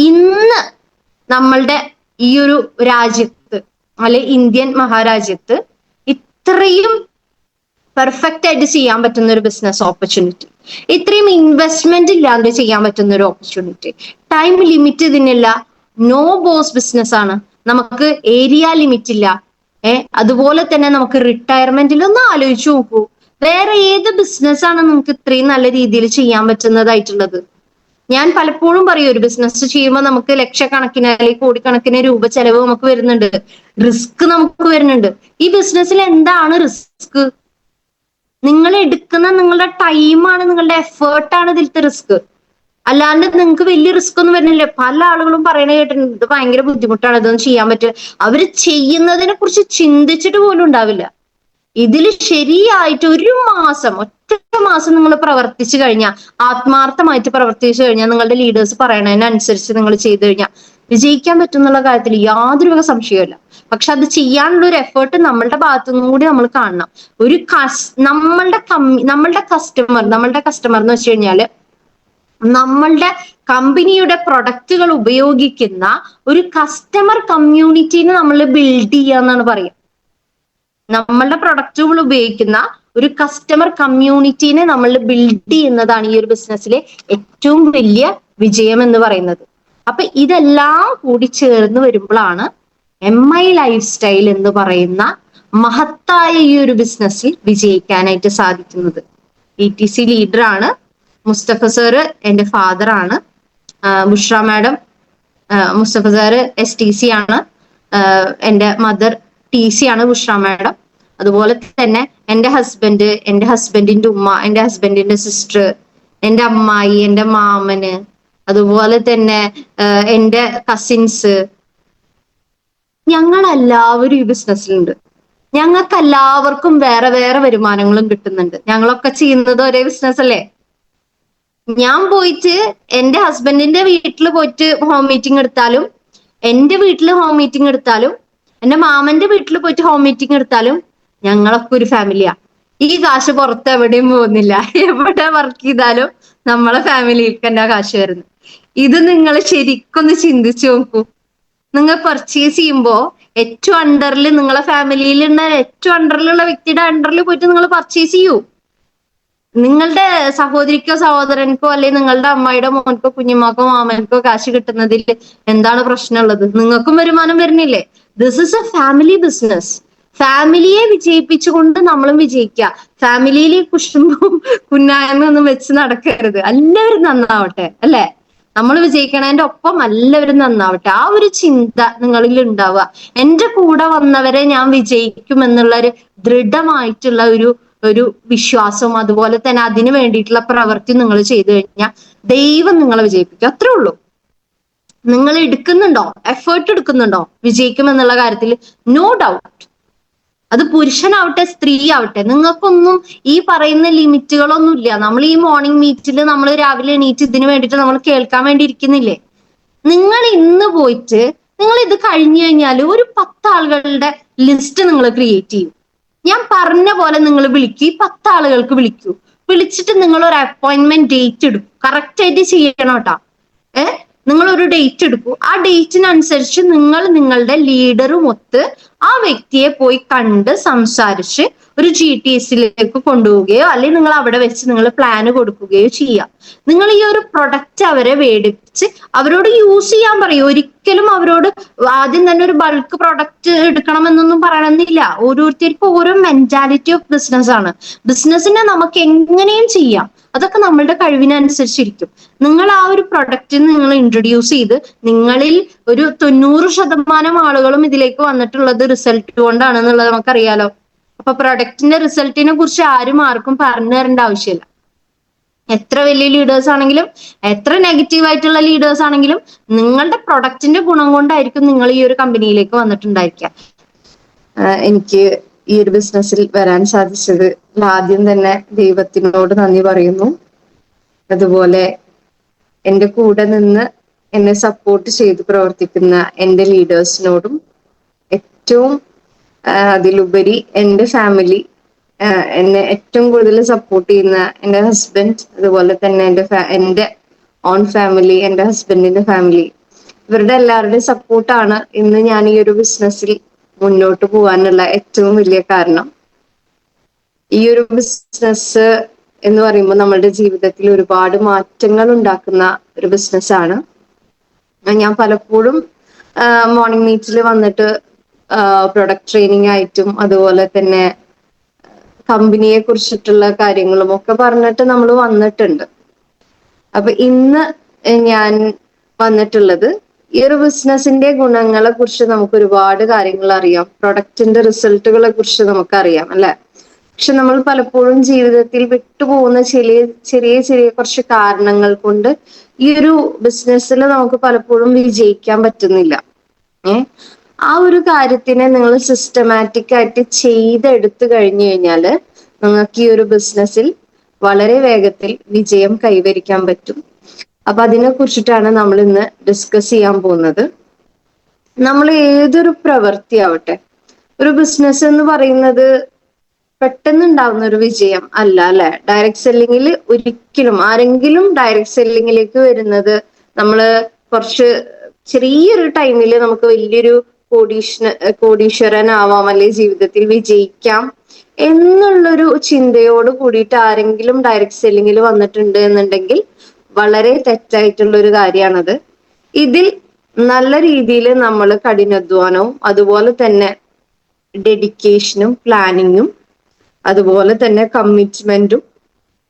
ഇന്ന് നമ്മളുടെ ഈ ഒരു രാജ്യത്ത് അല്ലെ ഇന്ത്യൻ മഹാരാജ്യത്ത് ഇത്രയും പെർഫെക്റ്റ് ആയിട്ട് ചെയ്യാൻ പറ്റുന്ന ഒരു ബിസിനസ് ഓപ്പർച്യൂണിറ്റി, ഇത്രയും ഇൻവെസ്റ്റ്മെന്റ് ഇല്ലാണ്ട് ചെയ്യാൻ പറ്റുന്ന ഒരു ഓപ്പർച്യൂണിറ്റി, ടൈം ലിമിറ്റ് ഇതിനില്ല, നോ ബോസ് ബിസിനസ് ആണ്, നമുക്ക് ഏരിയ ലിമിറ്റ് ഇല്ല. അതുപോലെ തന്നെ നമുക്ക് റിട്ടയർമെന്റിൽ ഒന്ന് ആലോചിച്ച് നോക്കൂ, വേറെ ഏത് ബിസിനസ് ആണ് നമുക്ക് ഇത്രയും നല്ല രീതിയിൽ ചെയ്യാൻ പറ്റുന്നതായിട്ടുള്ളത്? ഞാൻ പലപ്പോഴും പറയും, ഒരു ബിസിനസ് ചെയ്യുമ്പോൾ നമുക്ക് ലക്ഷക്കണക്കിന് അല്ലെങ്കിൽ കോടിക്കണക്കിന് രൂപ ചെലവ് നമുക്ക് വരുന്നുണ്ട്, റിസ്ക് നമുക്ക് വരുന്നുണ്ട്. ഈ ബിസിനസ്സിൽ എന്താണ് റിസ്ക്? നിങ്ങൾ എടുക്കുന്ന നിങ്ങളുടെ ടൈമാണ്, നിങ്ങളുടെ എഫേർട്ടാണ് ഇതിലത്തെ റിസ്ക്. അല്ലാണ്ട് നിങ്ങൾക്ക് വലിയ റിസ്ക് ഒന്നും വരുന്നില്ല. പല ആളുകളും പറയണ കേട്ടിട്ടുണ്ട്, ഇത് ഭയങ്കര ബുദ്ധിമുട്ടാണ്, ഇതൊന്നും ചെയ്യാൻ പറ്റില്ല. അവര് ചെയ്യുന്നതിനെ കുറിച്ച് ചിന്തിച്ചിട്ട് പോലും ഉണ്ടാവില്ല. ഇതിൽ ശരിയായിട്ട് ഒരു മാസം, ഒറ്റ മാസം നിങ്ങൾ പ്രവർത്തിച്ചു കഴിഞ്ഞാൽ, ആത്മാർത്ഥമായിട്ട് പ്രവർത്തിച്ചു കഴിഞ്ഞാൽ, നിങ്ങളുടെ ലീഡേഴ്സ് പറയണതിനനുസരിച്ച് നിങ്ങൾ ചെയ്തു കഴിഞ്ഞാൽ വിജയിക്കാൻ പറ്റുന്നുള്ള കാര്യത്തിൽ യാതൊരു വക സംശയമില്ല. പക്ഷെ അത് ചെയ്യാനുള്ള ഒരു എഫേർട്ട് നമ്മളുടെ ഭാഗത്തുനിന്നും കൂടി നമ്മൾ കാണണം. ഒരു നമ്മളുടെ കസ്റ്റമർ എന്ന് വെച്ച് കഴിഞ്ഞാല് നമ്മളുടെ കമ്പനിയുടെ പ്രൊഡക്റ്റുകൾ ഉപയോഗിക്കുന്ന ഒരു കസ്റ്റമർ കമ്മ്യൂണിറ്റീനെ നമ്മൾ ബിൽഡ് ചെയ്യുക എന്നാണ് പറയുക. നമ്മളുടെ പ്രൊഡക്റ്റുകൾ ഉപയോഗിക്കുന്ന ഒരു കസ്റ്റമർ കമ്മ്യൂണിറ്റീനെ നമ്മൾ ബിൽഡ് ചെയ്യുന്നതാണ് ഈ ഒരു ബിസിനസ്സിലെ ഏറ്റവും വലിയ വിജയം എന്ന് പറയുന്നത്. അപ്പൊ ഇതെല്ലാം കൂടി ചേർന്ന് വരുമ്പോഴാണ് MI ലൈഫ് സ്റ്റൈൽ എന്ന് പറയുന്ന മഹത്തായ ഈ ഒരു ബിസിനസ്സിൽ വിജയിക്കാനായിട്ട് സാധിക്കുന്നത്. ETC ലീഡർ ആണ്. മുസ്തഫ സാറ് എന്റെ ഫാദർ ആണ്. Bushra madam, Mustafa sir STC ആണ്. എന്റെ മദർ TC ആണ് ബുഷ്ര മാഡം. അതുപോലെ തന്നെ എന്റെ ഹസ്ബൻഡ്, എന്റെ ഹസ്ബൻഡിന്റെ ഉമ്മ, എന്റെ ഹസ്ബൻഡിന്റെ സിസ്റ്റർ, എന്റെ അമ്മായി, എന്റെ മാമന്, അതുപോലെ തന്നെ എന്റെ കസിൻസ്, ഞങ്ങളെല്ലാവരും ഈ ബിസിനസ്സിലുണ്ട്. ഞങ്ങൾക്ക് എല്ലാവർക്കും വേറെ വേറെ വരുമാനങ്ങളും കിട്ടുന്നുണ്ട്. ഞങ്ങളൊക്കെ ചെയ്യുന്നത് ഒരേ ബിസിനസ് അല്ലേ? ഞാൻ പോയിട്ട് എന്റെ ഹസ്ബൻഡിന്റെ വീട്ടിൽ പോയിട്ട് ഹോം മീറ്റിംഗ് എടുത്താലും, എന്റെ വീട്ടിൽ ഹോം മീറ്റിംഗ് എടുത്താലും, എന്റെ മാമന്റെ വീട്ടിൽ പോയിട്ട് ഹോം മീറ്റിംഗ് എടുത്താലും ഞങ്ങളൊക്കെ ഒരു ഫാമിലിയാ. ഈ കാശ് പുറത്ത് എവിടെയും പോകുന്നില്ല. എവിടെ വർക്ക് ചെയ്താലും നമ്മളെ ഫാമിലിക്ക് തന്നെ കാശ് വരുന്നു. ഇത് നിങ്ങൾ ശരിക്കൊന്ന് ചിന്തിച്ചു നോക്കൂ. നിങ്ങൾ പർച്ചേസ് ചെയ്യുമ്പോ ഏറ്റവും അണ്ടറിൽ, നിങ്ങളെ ഫാമിലിയിലുള്ള ഏറ്റവും അണ്ടറിലുള്ള വ്യക്തിയുടെ അണ്ടറിൽ പോയിട്ട് നിങ്ങൾ പർച്ചേസ് ചെയ്യൂ. നിങ്ങളുടെ സഹോദരിക്കോ സഹോദരനക്കോ അല്ലെങ്കിൽ നിങ്ങളുടെ അമ്മായിയുടെ മോനക്കോ കുഞ്ഞുമാക്കോ മാമനക്കോ കാശ് കിട്ടുന്നതിൽ എന്താണ് പ്രശ്നമുള്ളത്? നിങ്ങൾക്കും വരുമാനം വരുന്നില്ലേ? This is A family business. ഫാമിലിയെ വിജയിപ്പിച്ചുകൊണ്ട് നമ്മളും വിജയിക്കുക. ഫാമിലിയിൽ കുശുമ്പും കുന്നായ്മയൊന്നും വെച്ച് നടക്കരുത്. എല്ലാവരും നന്നാവട്ടെ, അല്ലെ? നമ്മൾ വിജയിക്കണതിന്റെ ഒപ്പം എല്ലാവരും നന്നാവട്ടെ. ആ ഒരു ചിന്ത നിങ്ങളിൽ ഉണ്ടാവുക. എന്റെ കൂടെ വന്നവരെ ഞാൻ വിജയിക്കും എന്നുള്ള ഒരു ദൃഢമായിട്ടുള്ള ഒരു വിശ്വാസവും അതുപോലെ തന്നെ അതിനു വേണ്ടിയിട്ടുള്ള പ്രവൃത്തി നിങ്ങൾ ചെയ്തു കഴിഞ്ഞാൽ ദൈവം നിങ്ങളെ വിജയിപ്പിക്കും. അത്രേ ഉള്ളൂ. നിങ്ങൾ എടുക്കുന്നുണ്ടോ, എഫേർട്ട് എടുക്കുന്നുണ്ടോ വിജയിക്കും എന്നുള്ള കാര്യത്തിൽ നോ ഡൗട്ട്. അത് പുരുഷനാവട്ടെ സ്ത്രീ ആവട്ടെ, നിങ്ങൾക്കൊന്നും ഈ പറയുന്ന ലിമിറ്റുകളൊന്നും ഇല്ല. നമ്മൾ ഈ മോർണിംഗ് മീറ്റിൽ നമ്മൾ രാവിലെ എണീറ്റ് ഇതിനു വേണ്ടിയിട്ട് നമ്മൾ കേൾക്കാൻ വേണ്ടി ഇരിക്കുന്നില്ലേ? നിങ്ങൾ ഇന്ന് പോയിട്ട് നിങ്ങൾ ഇത് കഴിഞ്ഞു കഴിഞ്ഞാൽ ഒരു 10 ആളുകളുടെ ലിസ്റ്റ് നിങ്ങൾ ക്രിയേറ്റ് ചെയ്യും. ഞാൻ പറഞ്ഞ പോലെ നിങ്ങൾ വിളിക്കൂ, 10 ആളുകൾക്ക് വിളിക്കൂ. വിളിച്ചിട്ട് നിങ്ങൾ ഒരു അപ്പോയിന്റ്മെന്റ് ഡേറ്റ് എടുക്കും. കറക്റ്റ് ആയിട്ട് ചെയ്യണം കേട്ടോ. നിങ്ങൾ ഒരു ഡേറ്റ് എടുക്കൂ. ആ ഡേറ്റിനനുസരിച്ച് നിങ്ങൾ നിങ്ങളുടെ ലീഡറും ഒത്ത് ആ വ്യക്തിയെ പോയി കണ്ട് സംസാരിച്ച് ഒരു GTSയിലേക്ക് കൊണ്ടുപോവുകയോ അല്ലെങ്കിൽ നിങ്ങൾ അവിടെ വെച്ച് നിങ്ങൾ പ്ലാന് കൊടുക്കുകയോ ചെയ്യാം. നിങ്ങൾ ഈ ഒരു പ്രൊഡക്റ്റ് അവരെ മേടിച്ച് അവരോട് യൂസ് ചെയ്യാൻ പറയും. ഒരിക്കലും അവരോട് ആദ്യം തന്നെ ഒരു ബൾക്ക് പ്രൊഡക്റ്റ് എടുക്കണമെന്നൊന്നും പറയണമെന്നില്ല. ഓരോരുത്തർക്കും ഓരോ മെന്റാലിറ്റി ഓഫ് ബിസിനസ് ആണ്. ബിസിനസ്സിനെ നമുക്ക് എങ്ങനെയും ചെയ്യാം. അതൊക്കെ നമ്മളുടെ കഴിവിനനുസരിച്ചിരിക്കും. നിങ്ങൾ ആ ഒരു പ്രൊഡക്റ്റ് നിങ്ങൾ ഇൻട്രൊഡ്യൂസ് ചെയ്ത് നിങ്ങളിൽ ഒരു 90% ആളുകളും ഇതിലേക്ക് വന്നിട്ടുള്ളത് റിസൾട്ട് കൊണ്ടാണെന്നുള്ളത് നമുക്കറിയാലോ. അപ്പൊ പ്രൊഡക്റ്റിന്റെ റിസൾട്ടിനെ കുറിച്ച് ആർക്കും പറഞ്ഞു തരേണ്ട ആവശ്യമില്ല. എത്ര വലിയ ലീഡേഴ്സ് ആണെങ്കിലും എത്ര നെഗറ്റീവ് ആയിട്ടുള്ള ലീഡേഴ്സ് ആണെങ്കിലും നിങ്ങളുടെ പ്രൊഡക്റ്റിന്റെ ഗുണം കൊണ്ടായിരിക്കും നിങ്ങൾ ഈ ഒരു കമ്പനിയിലേക്ക് വന്നിട്ടുണ്ടായിരിക്കുക. എനിക്ക് ഈ ഒരു ബിസിനസ്സിൽ വരാൻ സാധിച്ചത് ആദ്യം തന്നെ ദൈവത്തിനോട് നന്ദി പറയുന്നു. അതുപോലെ എന്റെ കൂടെ നിന്ന് എന്നെ സപ്പോർട്ട് ചെയ്ത് പ്രവർത്തിക്കുന്ന എന്റെ ലീഡേഴ്സിനോടും, ഏറ്റവും അതിലുപരി എന്റെ ഫാമിലി, എന്നെ ഏറ്റവും കൂടുതൽ സപ്പോർട്ട് ചെയ്യുന്ന എന്റെ ഹസ്ബൻഡ്, അതുപോലെ തന്നെ എന്റെ ഓൺ ഫാമിലി, എന്റെ ഹസ്ബൻഡിന്റെ ഫാമിലി, ഇവരുടെ എല്ലാവരുടെയും സപ്പോർട്ടാണ് ഇന്ന് ഞാൻ ഈ ഒരു ബിസിനസ്സിൽ മുന്നോട്ട് പോകാനുള്ള ഏറ്റവും വലിയ കാരണം. ഈ ഒരു ബിസിനസ് എന്ന് പറയുമ്പോൾ നമ്മളുടെ ജീവിതത്തിൽ ഒരുപാട് മാറ്റങ്ങൾ ഉണ്ടാക്കുന്ന ഒരു ബിസിനസ്സാണ്. ഞാൻ പലപ്പോഴും മോർണിംഗ് മീറ്റിൽ വന്നിട്ട് പ്രൊഡക്റ്റ് ട്രെയിനിങ് ആയിട്ടും അതുപോലെ തന്നെ കമ്പനിയെ കുറിച്ചിട്ടുള്ള കാര്യങ്ങളും ഒക്കെ പറഞ്ഞിട്ട് നമ്മൾ വന്നിട്ടുണ്ട്. അപ്പൊ ഇന്ന് ഞാൻ വന്നിട്ടുള്ളത് ഈ ഒരു ബിസിനസിന്റെ ഗുണങ്ങളെ കുറിച്ച് നമുക്ക് ഒരുപാട് കാര്യങ്ങൾ അറിയാം, പ്രൊഡക്റ്റിന്റെ റിസൾട്ടുകളെ കുറിച്ച് നമുക്കറിയാം അല്ലെ. പക്ഷെ നമ്മൾ പലപ്പോഴും ജീവിതത്തിൽ വിട്ടുപോകുന്ന ചെറിയ ചെറിയ ചെറിയ കുറച്ച് കാരണങ്ങൾ കൊണ്ട് ഈ ഒരു ബിസിനസ്സിൽ നമുക്ക് പലപ്പോഴും വിജയിക്കാൻ പറ്റുന്നില്ല. ആ ഒരു കാര്യത്തിനെ നിങ്ങൾ സിസ്റ്റമാറ്റിക് ആയിട്ട് ചെയ്തെടുത്തു കഴിഞ്ഞു കഴിഞ്ഞാല് നിങ്ങൾക്ക് ഈ ഒരു ബിസിനസ്സിൽ വളരെ വേഗത്തിൽ വിജയം കൈവരിക്കാൻ പറ്റും. അപ്പൊ അതിനെ കുറിച്ചിട്ടാണ് നമ്മൾ ഇന്ന് ഡിസ്കസ് ചെയ്യാൻ പോകുന്നത്. നമ്മൾ ഏതൊരു പ്രവൃത്തി ആവട്ടെ, ഒരു ബിസിനസ് എന്ന് പറയുന്നത് പെട്ടെന്ന് ഉണ്ടാവുന്ന ഒരു വിജയം അല്ല അല്ലെ. ഡയറക്റ്റ് സെല്ലിങ്ങിൽ ഒരിക്കലും ആരെങ്കിലും ഡയറക്റ്റ് സെല്ലിങ്ങിലേക്ക് വരുന്നത് നമ്മള് കുറച്ച് ചെറിയൊരു ടൈമിൽ നമുക്ക് വലിയൊരു കോടീശ്വരനാവാം അല്ലെങ്കിൽ ജീവിതത്തിൽ വിജയിക്കാം എന്നുള്ളൊരു ചിന്തയോട് കൂടിയിട്ട് ആരെങ്കിലും ഡയറക്റ്റ് സെല്ലിങ്ങിൽ വന്നിട്ടുണ്ട് എന്നുണ്ടെങ്കിൽ വളരെ തെറ്റായിട്ടുള്ള ഒരു കാര്യമാണത്. ഇതിൽ നല്ല രീതിയിൽ നമ്മൾ കഠിനാധ്വാനവും അതുപോലെ തന്നെ ഡെഡിക്കേഷനും പ്ലാനിങ്ങും അതുപോലെ തന്നെ കമ്മിറ്റ്മെന്റും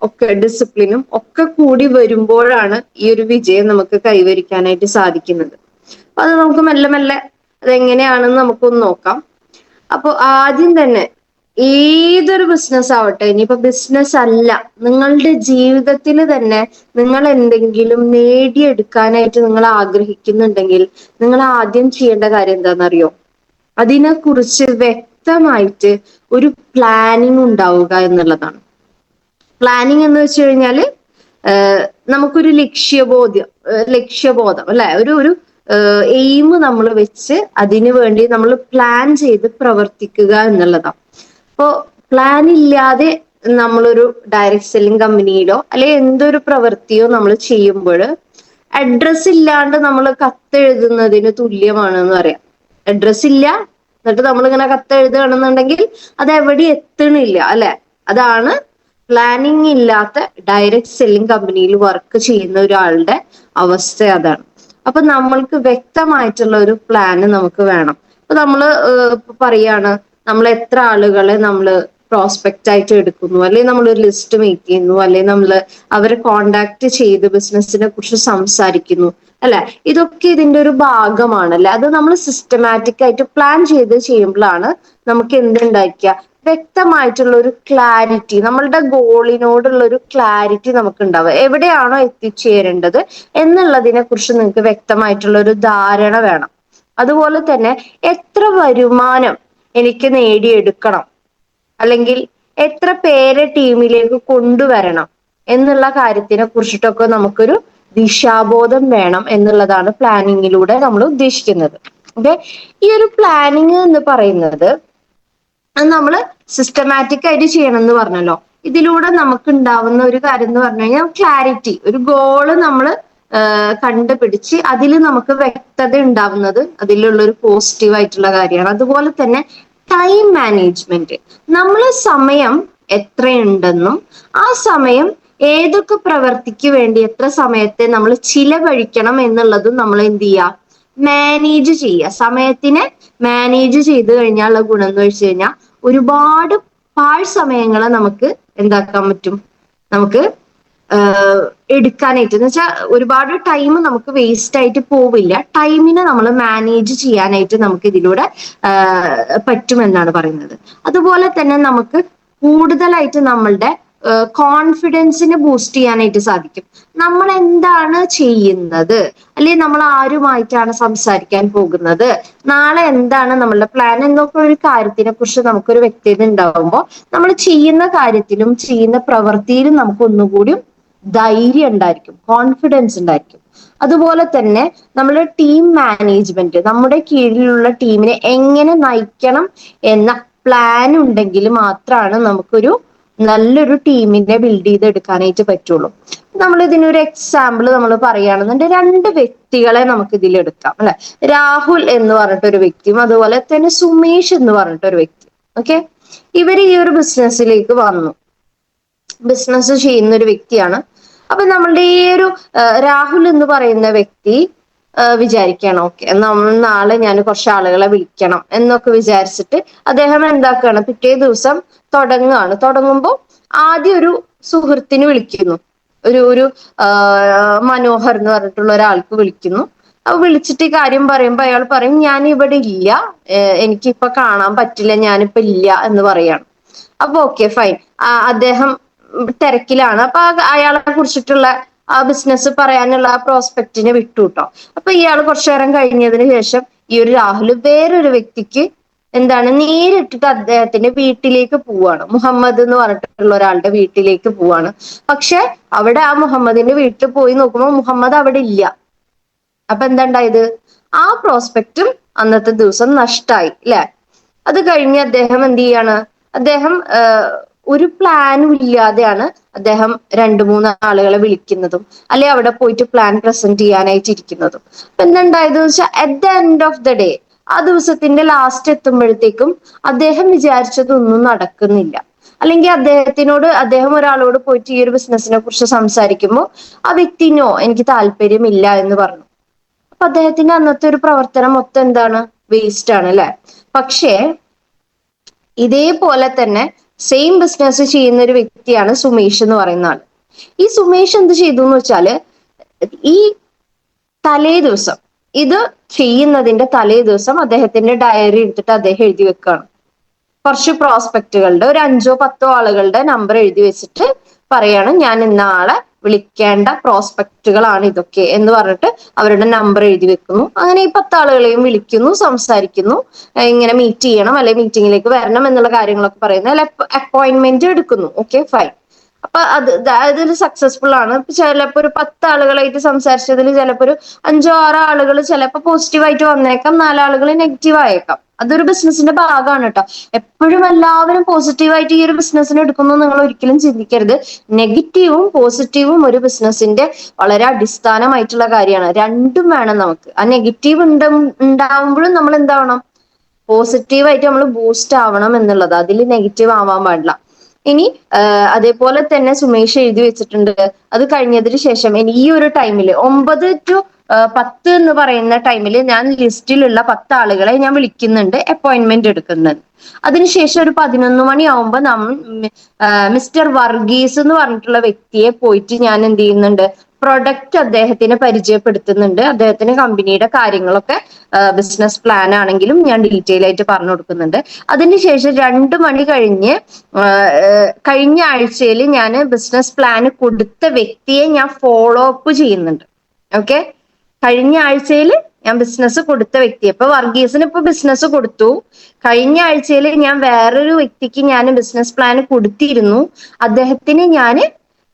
ഒക്കെ ഡിസിപ്ലിനും ഒക്കെ കൂടി വരുമ്പോഴാണ് ഈ ഒരു വിജയം നമുക്ക് കൈവരിക്കാനായിട്ട് സാധിക്കുന്നത്. അപ്പൊ അത് നമുക്ക് മെല്ലെ മെല്ലെ അതെങ്ങനെയാണെന്ന് നമുക്കൊന്ന് നോക്കാം. അപ്പൊ ആദ്യം തന്നെ ഏതൊരു ബിസിനസ് ആവട്ടെ, ഇനിയിപ്പോ ബിസിനസ് അല്ല, നിങ്ങളുടെ ജീവിതത്തിൽ തന്നെ നിങ്ങൾ എന്തെങ്കിലും നേടിയെടുക്കാനായിട്ട് നിങ്ങൾ ആഗ്രഹിക്കുന്നുണ്ടെങ്കിൽ നിങ്ങൾ ആദ്യം ചെയ്യേണ്ട കാര്യം എന്താണെന്നറിയോ? അതിനെക്കുറിച്ച് വ്യക്തമായിട്ട് ഒരു പ്ലാനിങ് ഉണ്ടാവുക എന്നുള്ളതാണ്. പ്ലാനിങ് എന്ന് വെച്ച് കഴിഞ്ഞാല് നമുക്കൊരു ലക്ഷ്യബോധം അല്ലെ, ഒരു എയിം നമ്മൾ വെച്ച് അതിനു വേണ്ടി നമ്മൾ പ്ലാൻ ചെയ്ത് പ്രവർത്തിക്കുക എന്നുള്ളതാണ്. അപ്പോ പ്ലാൻ ഇല്ലാതെ നമ്മളൊരു ഡയറക്റ്റ് സെല്ലിംഗ് കമ്പനിയിലോ അല്ലെങ്കിൽ എന്തൊരു പ്രവൃത്തിയോ നമ്മൾ ചെയ്യുമ്പോൾ അഡ്രസ് ഇല്ലാണ്ട് നമ്മൾ കത്തെഴുതുന്നതിന് തുല്യമാണ് എന്ന് പറയാം. അഡ്രസ് ഇല്ല എന്നിട്ട് നമ്മളിങ്ങനെ കത്തെഴുതുകയാണെന്നുണ്ടെങ്കിൽ അത് എവിടെ എത്തണില്ല അല്ലെ. അതാണ് പ്ലാനിങ് ഇല്ലാത്ത ഡയറക്റ്റ് സെല്ലിംഗ് കമ്പനിയിൽ വർക്ക് ചെയ്യുന്ന ഒരാളുടെ അവസ്ഥ അതാണ്. അപ്പൊ നമ്മൾക്ക് വ്യക്തമായിട്ടുള്ള ഒരു പ്ലാന് നമുക്ക് വേണം. അപ്പൊ നമ്മള് പറയാണ് നമ്മൾ എത്ര ആളുകളെ നമ്മള് പ്രോസ്പെക്റ്റ് ആയിട്ട് എടുക്കുന്നു, അല്ലെങ്കിൽ നമ്മളൊരു ലിസ്റ്റ് മേക്ക് ചെയ്യുന്നു, അല്ലെങ്കിൽ നമ്മൾ അവരെ കോണ്ടാക്ട് ചെയ്ത് ബിസിനസിനെ കുറിച്ച് സംസാരിക്കുന്നു അല്ലെ. ഇതൊക്കെ ഇതിന്റെ ഒരു ഭാഗമാണല്ലേ. അത് നമ്മൾ സിസ്റ്റമാറ്റിക് ആയിട്ട് പ്ലാൻ ചെയ്ത് ചെയ്യുമ്പോഴാണ് നമുക്ക് എന്തുണ്ടായിരിക്കുക, വ്യക്തമായിട്ടുള്ള ഒരു ക്ലാരിറ്റി, നമ്മളുടെ ഗോളിനോടുള്ള ഒരു ക്ലാരിറ്റി നമുക്ക് ഉണ്ടാവുക. എവിടെയാണോ എത്തിച്ചേരേണ്ടത് എന്നുള്ളതിനെ കുറിച്ച് നിങ്ങൾക്ക് വ്യക്തമായിട്ടുള്ള ഒരു ധാരണ വേണം. അതുപോലെ തന്നെ എത്ര വരുമാനം എനിക്ക് നേടിയെടുക്കണം, അല്ലെങ്കിൽ എത്ര പേരെ ടീമിലേക്ക് കൊണ്ടുവരണം എന്നുള്ള കാര്യത്തിനെ കുറിച്ചിട്ടൊക്കെ നമുക്കൊരു ദിശാബോധം വേണം എന്നുള്ളതാണ് പ്ലാനിങ്ങിലൂടെ നമ്മൾ ഉദ്ദേശിക്കുന്നത്. ഓക്കെ, ഈ ഒരു പ്ലാനിങ് എന്ന് പറയുന്നത് അത് നമ്മൾ സിസ്റ്റമാറ്റിക് ആയിട്ട് ചെയ്യണം എന്ന് പറഞ്ഞല്ലോ. ഇതിലൂടെ നമുക്ക് ഉണ്ടാവുന്ന ഒരു കാര്യം എന്ന് പറഞ്ഞു കഴിഞ്ഞാൽ ക്ലാരിറ്റി, ഒരു ഗോള് നമ്മൾ കണ്ടുപിടിച്ച് അതിൽ നമുക്ക് വ്യക്തത ഉണ്ടാവുന്നത് അതിലുള്ള ഒരു പോസിറ്റീവ് ആയിട്ടുള്ള കാര്യമാണ്. അതുപോലെ തന്നെ ടൈം മാനേജ്മെന്റ്, നമ്മൾ സമയം എത്രയുണ്ടെന്നും ആ സമയം ഏതൊക്കെ പ്രവൃത്തിക്ക് വേണ്ടി എത്ര സമയത്തെ നമ്മൾ ചിലവഴിക്കണം എന്നുള്ളതും നമ്മൾ എന്ത് ചെയ്യുക, മാനേജ് ചെയ്യുക. സമയത്തിനെ മാനേജ് ചെയ്ത് കഴിഞ്ഞാലുള്ള ഗുണം എന്ന് വെച്ച് കഴിഞ്ഞാൽ ഒരുപാട് പാഴ് സമയങ്ങളെ നമുക്ക് എന്താക്കാൻ പറ്റും, നമുക്ക് എടുക്കാനായിട്ട്, എന്ന് വെച്ചാൽ ഒരുപാട് ടൈം നമുക്ക് വേസ്റ്റ് ആയിട്ട് പോവില്ല. ടൈമിനെ നമ്മൾ മാനേജ് ചെയ്യാനായിട്ട് നമുക്ക് ഇതിലൂടെ പറ്റുമെന്നാണ് പറയുന്നത്. അതുപോലെ തന്നെ നമുക്ക് കൂടുതലായിട്ട് നമ്മളുടെ കോൺഫിഡൻസിനെ ബൂസ്റ്റ് ചെയ്യാനായിട്ട് സാധിക്കും. നമ്മൾ എന്താണ് ചെയ്യുന്നത്, അല്ലെങ്കിൽ നമ്മൾ ആരുമായിട്ടാണ് സംസാരിക്കാൻ പോകുന്നത്, നാളെ എന്താണ് നമ്മളുടെ പ്ലാൻ എന്നൊക്കെ ഒരു കാര്യത്തിനെ കുറിച്ച് നമുക്കൊരു വ്യക്തത ഉണ്ടാവുമ്പോൾ നമ്മൾ ചെയ്യുന്ന കാര്യത്തിലും ചെയ്യുന്ന പ്രവൃത്തിയിലും നമുക്ക് ഒന്നുകൂടി ധൈര്യം ഉണ്ടായിരിക്കും, കോൺഫിഡൻസ് ഉണ്ടായിരിക്കും. അതുപോലെ തന്നെ നമ്മുടെ ടീം മാനേജ്മെന്റ്, നമ്മുടെ കീഴിലുള്ള ടീമിനെ എങ്ങനെ നയിക്കണം എന്ന പ്ലാൻ ഉണ്ടെങ്കിൽ മാത്രമാണ് നമുക്കൊരു നല്ലൊരു ടീമിനെ ബിൽഡ് ചെയ്തെടുക്കാനായിട്ട് പറ്റുള്ളൂ. നമ്മൾ ഇതിനൊരു എക്സാമ്പിൾ നമ്മൾ പറയുകയാണെന്നുണ്ടെങ്കിൽ 2 വ്യക്തികളെ നമുക്ക് ഇതിൽ എടുക്കാം അല്ലെ. രാഹുൽ എന്ന് പറഞ്ഞിട്ടൊരു വ്യക്തിയും അതുപോലെ തന്നെ സുമേഷ് എന്ന് പറഞ്ഞിട്ടൊരു വ്യക്തി. ഓക്കെ, ഇവര് ഈ ഒരു ബിസിനസ്സിലേക്ക് വന്നു, ബിസിനസ് ചെയ്യുന്ന ഒരു വ്യക്തിയാണ്. അപ്പൊ നമ്മളുടെ ഈ ഒരു രാഹുൽ എന്ന് പറയുന്ന വ്യക്തി വിചാരിക്കുകയാണ്, ഓക്കെ നമ്മൾ നാളെ ഞാൻ കുറച്ച് ആളുകളെ വിളിക്കണം എന്നൊക്കെ വിചാരിച്ചിട്ട് അദ്ദേഹം എന്താക്കുകയാണ്, പിറ്റേ ദിവസം തുടങ്ങുമ്പോൾ ആദ്യം ഒരു സുഹൃത്തിന് വിളിക്കുന്നു, ഒരു മനോഹർ എന്ന് പറഞ്ഞിട്ടുള്ള ഒരാൾക്ക് വിളിക്കുന്നു. അപ്പൊ വിളിച്ചിട്ട് ഈ കാര്യം പറയുമ്പോ അയാൾ പറയും, ഞാൻ ഇവിടെ ഇല്ല, എനിക്കിപ്പൊ കാണാൻ പറ്റില്ല, ഞാനിപ്പോ ഇല്ല എന്ന് പറയാണ്. അപ്പൊ ഓക്കെ ഫൈൻ, അദ്ദേഹം തിരക്കിലാണ്. അപ്പൊ അയാളെ കുറിച്ചിട്ടുള്ള ആ ബിസിനസ് പറയാനുള്ള ആ പ്രോസ്പെക്റ്റിനെ വിട്ടു കേട്ടോ. അപ്പൊ ഇയാൾ കുറച്ചു നേരം കഴിഞ്ഞതിന് ശേഷം ഈ ഒരു രാഹുൽ വേറൊരു വ്യക്തിക്ക് നേരിട്ടിട്ട് അദ്ദേഹത്തിന്റെ വീട്ടിലേക്ക് പോവാണ്, മുഹമ്മദ് എന്ന് പറഞ്ഞിട്ടുള്ള ഒരാളുടെ വീട്ടിലേക്ക് പോവാണ്. പക്ഷെ അവിടെ ആ മുഹമ്മദിന്റെ വീട്ടിൽ പോയി നോക്കുമ്പോൾ മുഹമ്മദ് അവിടെ ഇല്ല. അപ്പൊ എന്താ ഉണ്ടായത്, ആ പ്രോസ്പെക്റ്റും അന്നത്തെ ദിവസം നഷ്ടായി അല്ലെ. അത് കഴിഞ്ഞ് അദ്ദേഹം എന്ത് ചെയ്യാണ്, അദ്ദേഹം ഒരു പ്ലാനും ഇല്ലാതെയാണ് അദ്ദേഹം 2-3 ആളുകളെ വിളിക്കുന്നതും അല്ലെ അവിടെ പോയിട്ട് പ്ലാൻ പ്രസന്റ് ചെയ്യാനായിട്ട് ഇരിക്കുന്നതും. അപ്പൊ എന്തുണ്ടായത് വെച്ചാൽ at the end of the day, ആ ദിവസത്തിന്റെ ലാസ്റ്റ് എത്തുമ്പോഴത്തേക്കും അദ്ദേഹം വിചാരിച്ചതൊന്നും നടക്കുന്നില്ല. അല്ലെങ്കിൽ അദ്ദേഹം ഒരാളോട് പോയിട്ട് ഈ ഒരു ബിസിനസിനെ കുറിച്ച് സംസാരിക്കുമ്പോൾ ആ വ്യക്തി നോ, എനിക്ക് താല്പര്യമില്ല എന്ന് പറഞ്ഞു. അപ്പൊ അദ്ദേഹത്തിന്റെ അന്നത്തെ ഒരു പ്രവർത്തനം മൊത്തം വേസ്റ്റ് ആണ് അല്ലെ. പക്ഷേ ഇതേപോലെ തന്നെ സെയിം ബിസിനസ് ചെയ്യുന്ന ഒരു വ്യക്തിയാണ് സുമേഷ് എന്ന് പറയുന്ന ആള്. ഈ സുമേഷ് എന്ത് ചെയ്തു എന്ന് വെച്ചാല്, ഈ തലേ ദിവസം ഇത് ചെയ്യുന്നതിന്റെ തലേ ദിവസം അദ്ദേഹത്തിന്റെ ഡയറി എടുത്തിട്ട് അദ്ദേഹം എഴുതി വെക്കുകയാണ്. കുറച്ച് പ്രോസ്പെക്റ്റുകളുടെ ഒരു 5-10 ആളുകളുടെ നമ്പർ എഴുതി വെച്ചിട്ട് പറയാണ്, ഞാൻ ഇന്ന ആളെ വിളിക്കേണ്ട പ്രോസ്പെക്റ്റുകളാണ് ഇതൊക്കെ എന്ന് പറഞ്ഞിട്ട് അവരുടെ നമ്പർ എഴുതി വെക്കുന്നു. അങ്ങനെ ഈ 10 ആളുകളെയും വിളിക്കുന്നു, സംസാരിക്കുന്നു, ഇങ്ങനെ മീറ്റ് ചെയ്യണം അല്ലെ മീറ്റിംഗിലേക്ക് വരണം എന്നുള്ള കാര്യങ്ങളൊക്കെ പറയുന്നു, അല്ലെ അപ്പോയിന്റ്മെന്റ് എടുക്കുന്നു. Okay fine. അപ്പൊ അതിൽ സക്സസ്ഫുൾ ആണ്. ചിലപ്പോ ഒരു 10 ആളുകളായിട്ട് സംസാരിച്ചതിൽ ചിലപ്പോ ഒരു 5-6 ആളുകൾ ചിലപ്പോ പോസിറ്റീവായിട്ട് വന്നേക്കാം, 4 ആളുകൾ നെഗറ്റീവ് ആയേക്കാം. അതൊരു ബിസിനസിന്റെ ഭാഗമാണ് കേട്ടോ. എപ്പോഴും എല്ലാവരും പോസിറ്റീവായിട്ട് ഈ ഒരു ബിസിനസ്സിന് എടുക്കുന്നു നിങ്ങൾ ഒരിക്കലും ചിന്തിക്കരുത്. നെഗറ്റീവും പോസിറ്റീവും ഒരു ബിസിനസിന്റെ വളരെ അടിസ്ഥാനമായിട്ടുള്ള കാര്യമാണ്. രണ്ടും വേണം നമുക്ക്. ആ നെഗറ്റീവ് ഉണ്ടാവുമ്പോഴും നമ്മൾ എന്താവണം, പോസിറ്റീവായിട്ട് നമ്മൾ ബൂസ്റ്റ് ആവണം എന്നുള്ളത്. അതിൽ നെഗറ്റീവ് ആവാൻ പാടില്ല. ഇനി അതേപോലെ തന്നെ സുമേഷ് എഴുതി വെച്ചിട്ടുണ്ട്, അത് കഴിഞ്ഞതിന് ശേഷം ഈ ഒരു ടൈമില് 9 to 10 എന്ന് പറയുന്ന ടൈമിൽ ഞാൻ ലിസ്റ്റിലുള്ള 10 ആളുകളെ ഞാൻ വിളിക്കുന്നുണ്ട്, അപ്പോയിന്റ്മെന്റ് എടുക്കുന്നുണ്ട്. അതിനുശേഷം ഒരു 11 മണിയാവുമ്പോ മിസ്റ്റർ വർഗീസ് എന്ന് പറഞ്ഞിട്ടുള്ള വ്യക്തിയെ പോയിട്ട് ഞാൻ എന്ത് ചെയ്യുന്നുണ്ട്, പ്രൊഡക്റ്റ് അദ്ദേഹത്തിന് പരിചയപ്പെടുത്തുന്നുണ്ട്. അദ്ദേഹത്തിന് കമ്പനിയുടെ കാര്യങ്ങളൊക്കെ ബിസിനസ് പ്ലാൻ ആണെങ്കിലും ഞാൻ ഡീറ്റെയിൽ ആയിട്ട് പറഞ്ഞു കൊടുക്കുന്നുണ്ട്. അതിനുശേഷം 2 മണി കഴിഞ്ഞ ആഴ്ചയിൽ ഞാൻ ബിസിനസ് പ്ലാൻ കൊടുത്ത വ്യക്തിയെ ഞാൻ ഫോളോ അപ്പ് ചെയ്യുന്നുണ്ട്. ഓക്കെ, കഴിഞ്ഞ ആഴ്ചയിൽ ഞാൻ ബിസിനസ് കൊടുത്ത വ്യക്തി, ഇപ്പൊ വർഗീസിന് ഇപ്പൊ ബിസിനസ് കൊടുത്തു. കഴിഞ്ഞ ആഴ്ചയിൽ ഞാൻ വേറൊരു വ്യക്തിക്ക് ഞാൻ ബിസിനസ് പ്ലാൻ കൊടുത്തിരുന്നു. അദ്ദേഹത്തിന് ഞാൻ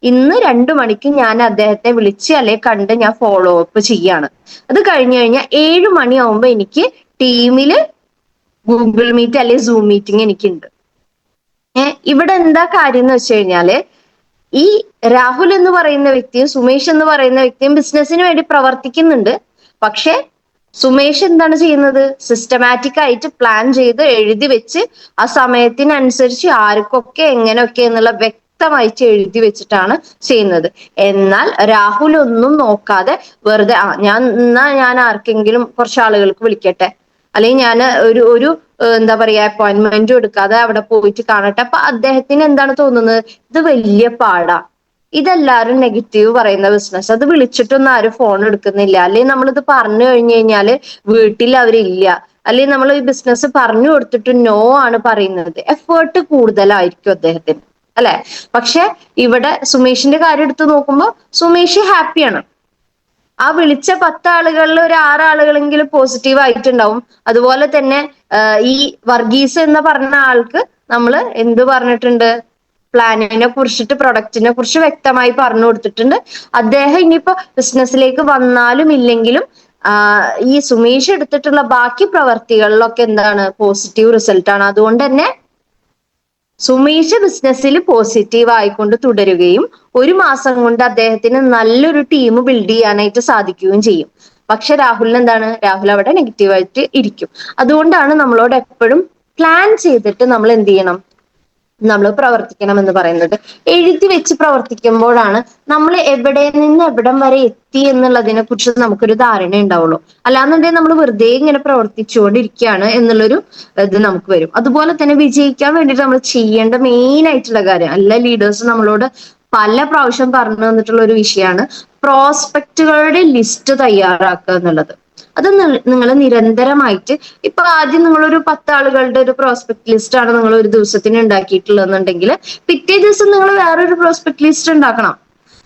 ഇന്ന് 2 മണിക്ക് ഞാൻ അദ്ദേഹത്തെ വിളിച്ച് അല്ലെ കണ്ട് ഞാൻ ഫോളോ അപ്പ് ചെയ്യാണ്. അത് കഴിഞ്ഞു കഴിഞ്ഞാൽ 7 മണിയാവുമ്പോ എനിക്ക് ടീമില് ഗൂഗിൾ മീറ്റ് അല്ലെ സൂം മീറ്റിംഗ് എനിക്കുണ്ട്. ഇവിടെ എന്താ കാര്യം എന്ന് വെച്ച് കഴിഞ്ഞാല്, ഈ രാഹുൽ എന്ന് പറയുന്ന വ്യക്തിയും സുമേഷ് എന്ന് പറയുന്ന വ്യക്തിയും ബിസിനസ്സിന് വേണ്ടി പ്രവർത്തിക്കുന്നുണ്ട്. പക്ഷെ സുമേഷ് എന്താണ് ചെയ്യുന്നത്, സിസ്റ്റമാറ്റിക് ആയിട്ട് പ്ലാൻ ചെയ്ത് എഴുതി വെച്ച് ആ സമയത്തിനനുസരിച്ച് ആർക്കൊക്കെ എങ്ങനെയൊക്കെ എന്നുള്ള വ്യക്തമായിട്ട് എഴുതി വെച്ചിട്ടാണ് ചെയ്യുന്നത്. എന്നാൽ രാഹുൽ ഒന്നും നോക്കാതെ വെറുതെ ഞാൻ ആർക്കെങ്കിലും കുറച്ച് ആളുകൾക്ക് വിളിക്കട്ടെ, അല്ലെങ്കിൽ ഞാൻ ഒരു എന്താ പറയാ അപ്പോയിന്റ്മെന്റ് എടുക്കാതെ അവിടെ പോയിട്ട് കാണട്ടെ. അപ്പൊ അദ്ദേഹത്തിന് എന്താണ് തോന്നുന്നത്, ഇത് വലിയ പാടാ, ഇതെല്ലാരും നെഗറ്റീവ് പറയുന്ന ബിസിനസ്, അത് വിളിച്ചിട്ടൊന്നും ആരും ഫോൺ എടുക്കുന്നില്ല, അല്ലെങ്കിൽ നമ്മളിത് പറഞ്ഞു കഴിഞ്ഞു കഴിഞ്ഞാല് വീട്ടിൽ അവരില്ല, അല്ലെങ്കിൽ നമ്മൾ ഈ ബിസിനസ് പറഞ്ഞു കൊടുത്തിട്ട് നോ ആണ് പറയുന്നത്. എഫേർട്ട് കൂടുതലായിരിക്കും അദ്ദേഹത്തിന് അല്ലെ. പക്ഷെ ഇവിടെ സുമേഷിന്റെ കാര്യം എടുത്ത് നോക്കുമ്പോൾ സുമേഷ് ഹാപ്പിയാണ്. ആ വിളിച്ച 10 ആളുകളിൽ ഒരു 6 ആളുകളെങ്കിലും പോസിറ്റീവ് ആയിട്ടുണ്ടാവും. അതുപോലെ തന്നെ ഈ വർഗീസ് എന്ന് പറഞ്ഞ ആൾക്ക് നമ്മൾ എന്ത് പറഞ്ഞിട്ടുണ്ട്, പ്ലാനിനെ കുറിച്ചിട്ട് പ്രൊഡക്റ്റിനെ കുറിച്ച് വ്യക്തമായി പറഞ്ഞു കൊടുത്തിട്ടുണ്ട്. അദ്ദേഹം ഇനിയിപ്പോ ബിസിനസ്സിലേക്ക് വന്നാലും ഇല്ലെങ്കിലും ഈ സുമേഷ് എടുത്തിട്ടുള്ള ബാക്കി പ്രവർത്തികളിലൊക്കെ എന്താണ്, പോസിറ്റീവ് റിസൾട്ട് ആണ്. അതുകൊണ്ട് തന്നെ സുമേഷ് ബിസിനസ്സിൽ പോസിറ്റീവ് ആയിക്കൊണ്ട് തുടരുകയും 1 മാസം കൊണ്ട് അദ്ദേഹത്തിന് നല്ലൊരു ടീം ബിൽഡ് ചെയ്യാനായിട്ട് സാധിക്കുകയും ചെയ്യും. പക്ഷെ രാഹുലിന് എന്താണ്, രാഹുൽ അവിടെ നെഗറ്റീവായിട്ട് ഇരിക്കും. അതുകൊണ്ടാണ് നമ്മളോട് എപ്പോഴും പ്ലാൻ ചെയ്തിട്ട് നമ്മൾ എന്ത് ചെയ്യണം, നമ്മൾ പ്രവർത്തിക്കണം എന്ന് പറയുന്നത്. എഴുതി വെച്ച് പ്രവർത്തിക്കുമ്പോഴാണ് നമ്മൾ എവിടെ നിന്ന് എവിടം വരെ എത്തി എന്നുള്ളതിനെ കുറിച്ച് നമുക്കൊരു ധാരണ ഉണ്ടാവുള്ളൂ. അല്ലാന്നുണ്ടെങ്കിൽ നമ്മൾ വെറുതെ ഇങ്ങനെ പ്രവർത്തിച്ചുകൊണ്ടിരിക്കുകയാണ് എന്നുള്ളൊരു ഇത് നമുക്ക് വരും. അതുപോലെ തന്നെ വിജയിക്കാൻ വേണ്ടിയിട്ട് നമ്മൾ ചെയ്യേണ്ട മെയിൻ ആയിട്ടുള്ള കാര്യം, എല്ലാ ലീഡേഴ്സും നമ്മളോട് പല പ്രാവശ്യം പറഞ്ഞു തന്നിട്ടുള്ള ഒരു വിഷയമാണ് പ്രോസ്പെക്റ്റുകളുടെ ലിസ്റ്റ് തയ്യാറാക്കുക എന്നുള്ളത്. അത് നിങ്ങൾ നിരന്തരമായിട്ട്, ഇപ്പൊ ആദ്യം നിങ്ങളൊരു 10 ആളുകളുടെ ഒരു പ്രോസ്പെക്ട് ലിസ്റ്റ് ആണ് നിങ്ങൾ ഒരു ദിവസത്തിന് ഉണ്ടാക്കിയിട്ടുള്ളതെന്നുണ്ടെങ്കിൽ പിറ്റേ ദിവസം നിങ്ങൾ വേറൊരു പ്രോസ്പെക്ട് ലിസ്റ്റ് ഉണ്ടാക്കണം.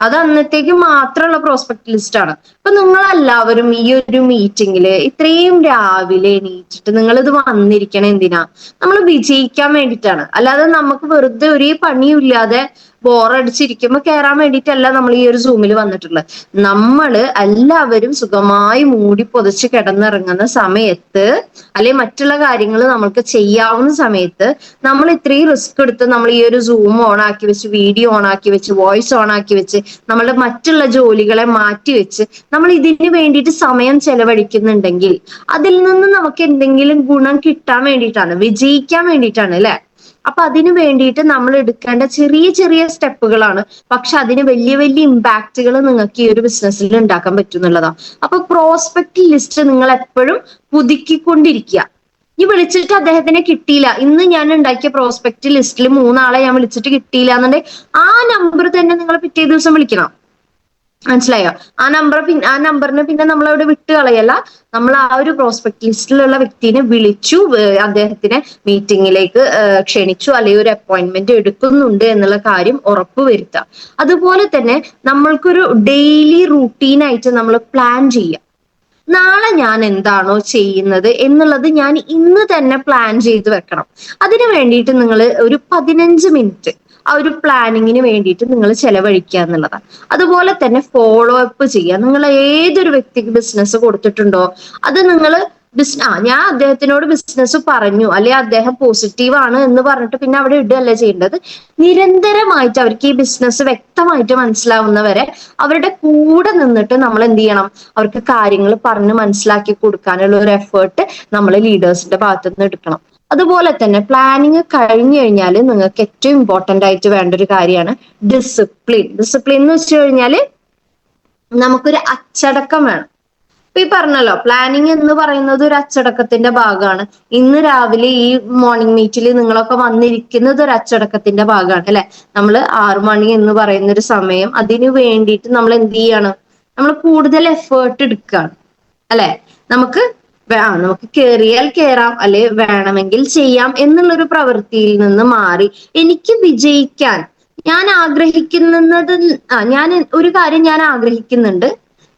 അത് അന്നത്തേക്ക് മാത്രമുള്ള പ്രോസ്പെക്ട് ലിസ്റ്റ് ആണ്. അപ്പൊ നിങ്ങൾ എല്ലാവരും ഈ ഒരു മീറ്റിംഗില് ഇത്രയും രാവിലെ എണീറ്റിട്ട് നിങ്ങൾ ഇത് വന്നിരിക്കണം എന്തിനാ, നമ്മൾ വിജയിക്കാൻ വേണ്ടിയിട്ടാണ്. അല്ലാതെ നമുക്ക് വെറുതെ ഒരു പണിയും ഇല്ലാതെ ബോറടിച്ചിരിക്കുമ്പോ കയറാൻ വേണ്ടിയിട്ടല്ല നമ്മൾ ഈ ഒരു സൂമിൽ വന്നിട്ടുള്ളത്. നമ്മള് എല്ലാവരും സുഖമായി മൂടി പൊതച്ച് കിടന്നിറങ്ങുന്ന സമയത്ത്, അല്ലെ മറ്റുള്ള കാര്യങ്ങൾ നമ്മൾക്ക് ചെയ്യാവുന്ന സമയത്ത് നമ്മൾ ഇത്രയും റിസ്ക് എടുത്ത് നമ്മൾ ഈ ഒരു സൂം ഓൺ ആക്കി വെച്ച്, വീഡിയോ ഓൺ ആക്കി വെച്ച്, വോയിസ് ഓൺ ആക്കി വെച്ച്, നമ്മുടെ മറ്റുള്ള ജോലികളെ മാറ്റി വെച്ച് നമ്മൾ ഇതിന് വേണ്ടിയിട്ട് സമയം ചെലവഴിക്കുന്നുണ്ടെങ്കിൽ അതിൽ നിന്ന് നമുക്ക് എന്തെങ്കിലും ഗുണം കിട്ടാൻ വേണ്ടിയിട്ടാണ്, വിജയിക്കാൻ വേണ്ടിയിട്ടാണ്, അല്ലെ? അപ്പൊ അതിന് വേണ്ടിയിട്ട് നമ്മൾ എടുക്കേണ്ട ചെറിയ ചെറിയ സ്റ്റെപ്പുകളാണ്. പക്ഷെ അതിന് വലിയ വലിയ ഇമ്പാക്റ്റുകൾ നിങ്ങൾക്ക് ഈ ഒരു ബിസിനസ്സിൽ ഉണ്ടാക്കാൻ പറ്റും എന്നുള്ളതാണ്. അപ്പൊ പ്രോസ്പെക്ട് ലിസ്റ്റ് നിങ്ങൾ എപ്പോഴും പുതുക്കിക്കൊണ്ടിരിക്കുക. ഈ വിളിച്ചിട്ട് അദ്ദേഹത്തിനെ കിട്ടിയില്ല, ഇന്ന് ഞാൻ ഉണ്ടാക്കിയ പ്രോസ്പെക്ട് ലിസ്റ്റിൽ 3 ആളെ ഞാൻ വിളിച്ചിട്ട് കിട്ടിയില്ല എന്നുണ്ടെങ്കിൽ ആ നമ്പർ തന്നെ നിങ്ങൾ പിറ്റേ ദിവസം വിളിക്കണം. മനസ്സിലായോ? ആ നമ്പറിനെ പിന്നെ നമ്മൾ അവിടെ വിട്ട് കളയല്ല. നമ്മൾ ആ ഒരു പ്രോസ്പെക്ട് ലിസ്റ്റിലുള്ള വ്യക്തിനെ വിളിച്ചു, അദ്ദേഹത്തിനെ മീറ്റിംഗിലേക്ക് ക്ഷണിച്ചു, അല്ലെങ്കിൽ ഒരു അപ്പോയിന്റ്മെന്റ് എടുക്കുന്നുണ്ട് എന്നുള്ള കാര്യം ഉറപ്പുവരുത്തുക. അതുപോലെ തന്നെ നമ്മൾക്കൊരു ഡെയിലി റൂട്ടീനായിട്ട് നമ്മൾ പ്ലാൻ ചെയ്യാം. നാളെ ഞാൻ എന്താണോ ചെയ്യുന്നത് എന്നുള്ളത് ഞാൻ ഇന്ന് തന്നെ പ്ലാൻ ചെയ്ത് വെക്കണം. അതിനു വേണ്ടിയിട്ട് നിങ്ങൾ ഒരു 15 മിനിറ്റ് ആ ഒരു പ്ലാനിങ്ങിന് വേണ്ടിയിട്ട് നിങ്ങൾ ചെലവഴിക്കുക എന്നുള്ളതാണ്. അതുപോലെ തന്നെ ഫോളോ അപ്പ് ചെയ്യുക. നിങ്ങൾ ഏതൊരു വ്യക്തിക്ക് ബിസിനസ് കൊടുത്തിട്ടുണ്ടോ അത് നിങ്ങൾ ഞാൻ അദ്ദേഹത്തിനോട് ബിസിനസ് പറഞ്ഞു, അല്ലെ അദ്ദേഹം പോസിറ്റീവ് ആണ് എന്ന് പറഞ്ഞിട്ട് പിന്നെ അവിടെ ഇടുകയല്ല ചെയ്യേണ്ടത്. നിരന്തരമായിട്ട് അവർക്ക് ഈ ബിസിനസ് വ്യക്തമായിട്ട് മനസ്സിലാവുന്നവരെ അവരുടെ കൂടെ നിന്നിട്ട് നമ്മൾ എന്ത് ചെയ്യണം, അവർക്ക് കാര്യങ്ങൾ പറഞ്ഞ് മനസ്സിലാക്കി കൊടുക്കാനുള്ള ഒരു എഫേർട്ട് നമ്മൾ ലീഡേഴ്സിന്റെ ഭാഗത്തു നിന്ന് എടുക്കണം. അതുപോലെ തന്നെ പ്ലാനിങ് കഴിഞ്ഞു കഴിഞ്ഞാൽ നിങ്ങൾക്ക് ഏറ്റവും ഇമ്പോർട്ടന്റ് ആയിട്ട് വേണ്ട ഒരു കാര്യമാണ് ഡിസിപ്ലിൻ. ഡിസിപ്ലിൻ എന്ന് വെച്ച് കഴിഞ്ഞാൽ നമുക്കൊരു അച്ചടക്കം വേണം. ഇപ്പൊ ഈ പറഞ്ഞല്ലോ, പ്ലാനിങ് എന്ന് പറയുന്നത് ഒരു അച്ചടക്കത്തിന്റെ ഭാഗമാണ്. ഇന്ന് രാവിലെ ഈ മോർണിംഗ് മീറ്റിൽ നിങ്ങളൊക്കെ വന്നിരിക്കുന്നത് ഒരു അച്ചടക്കത്തിന്റെ ഭാഗമാണ്, അല്ലെ? നമ്മൾ 6 മണി എന്ന് പറയുന്ന ഒരു സമയം, അതിനു വേണ്ടിയിട്ട് നമ്മൾ എന്ത് ചെയ്യാണ്, നമ്മൾ കൂടുതൽ എഫേർട്ട് എടുക്കുകയാണ്, അല്ലെ? നമുക്ക് കേറിയാൽ കേറാം, അല്ലെ വേണമെങ്കിൽ ചെയ്യാം എന്നുള്ളൊരു പ്രവൃത്തിയിൽ നിന്ന് മാറി എനിക്ക് വിജയിക്കാൻ ഞാൻ ആഗ്രഹിക്കുന്നത്, ഞാൻ ഒരു കാര്യം ഞാൻ ആഗ്രഹിക്കുന്നുണ്ട്,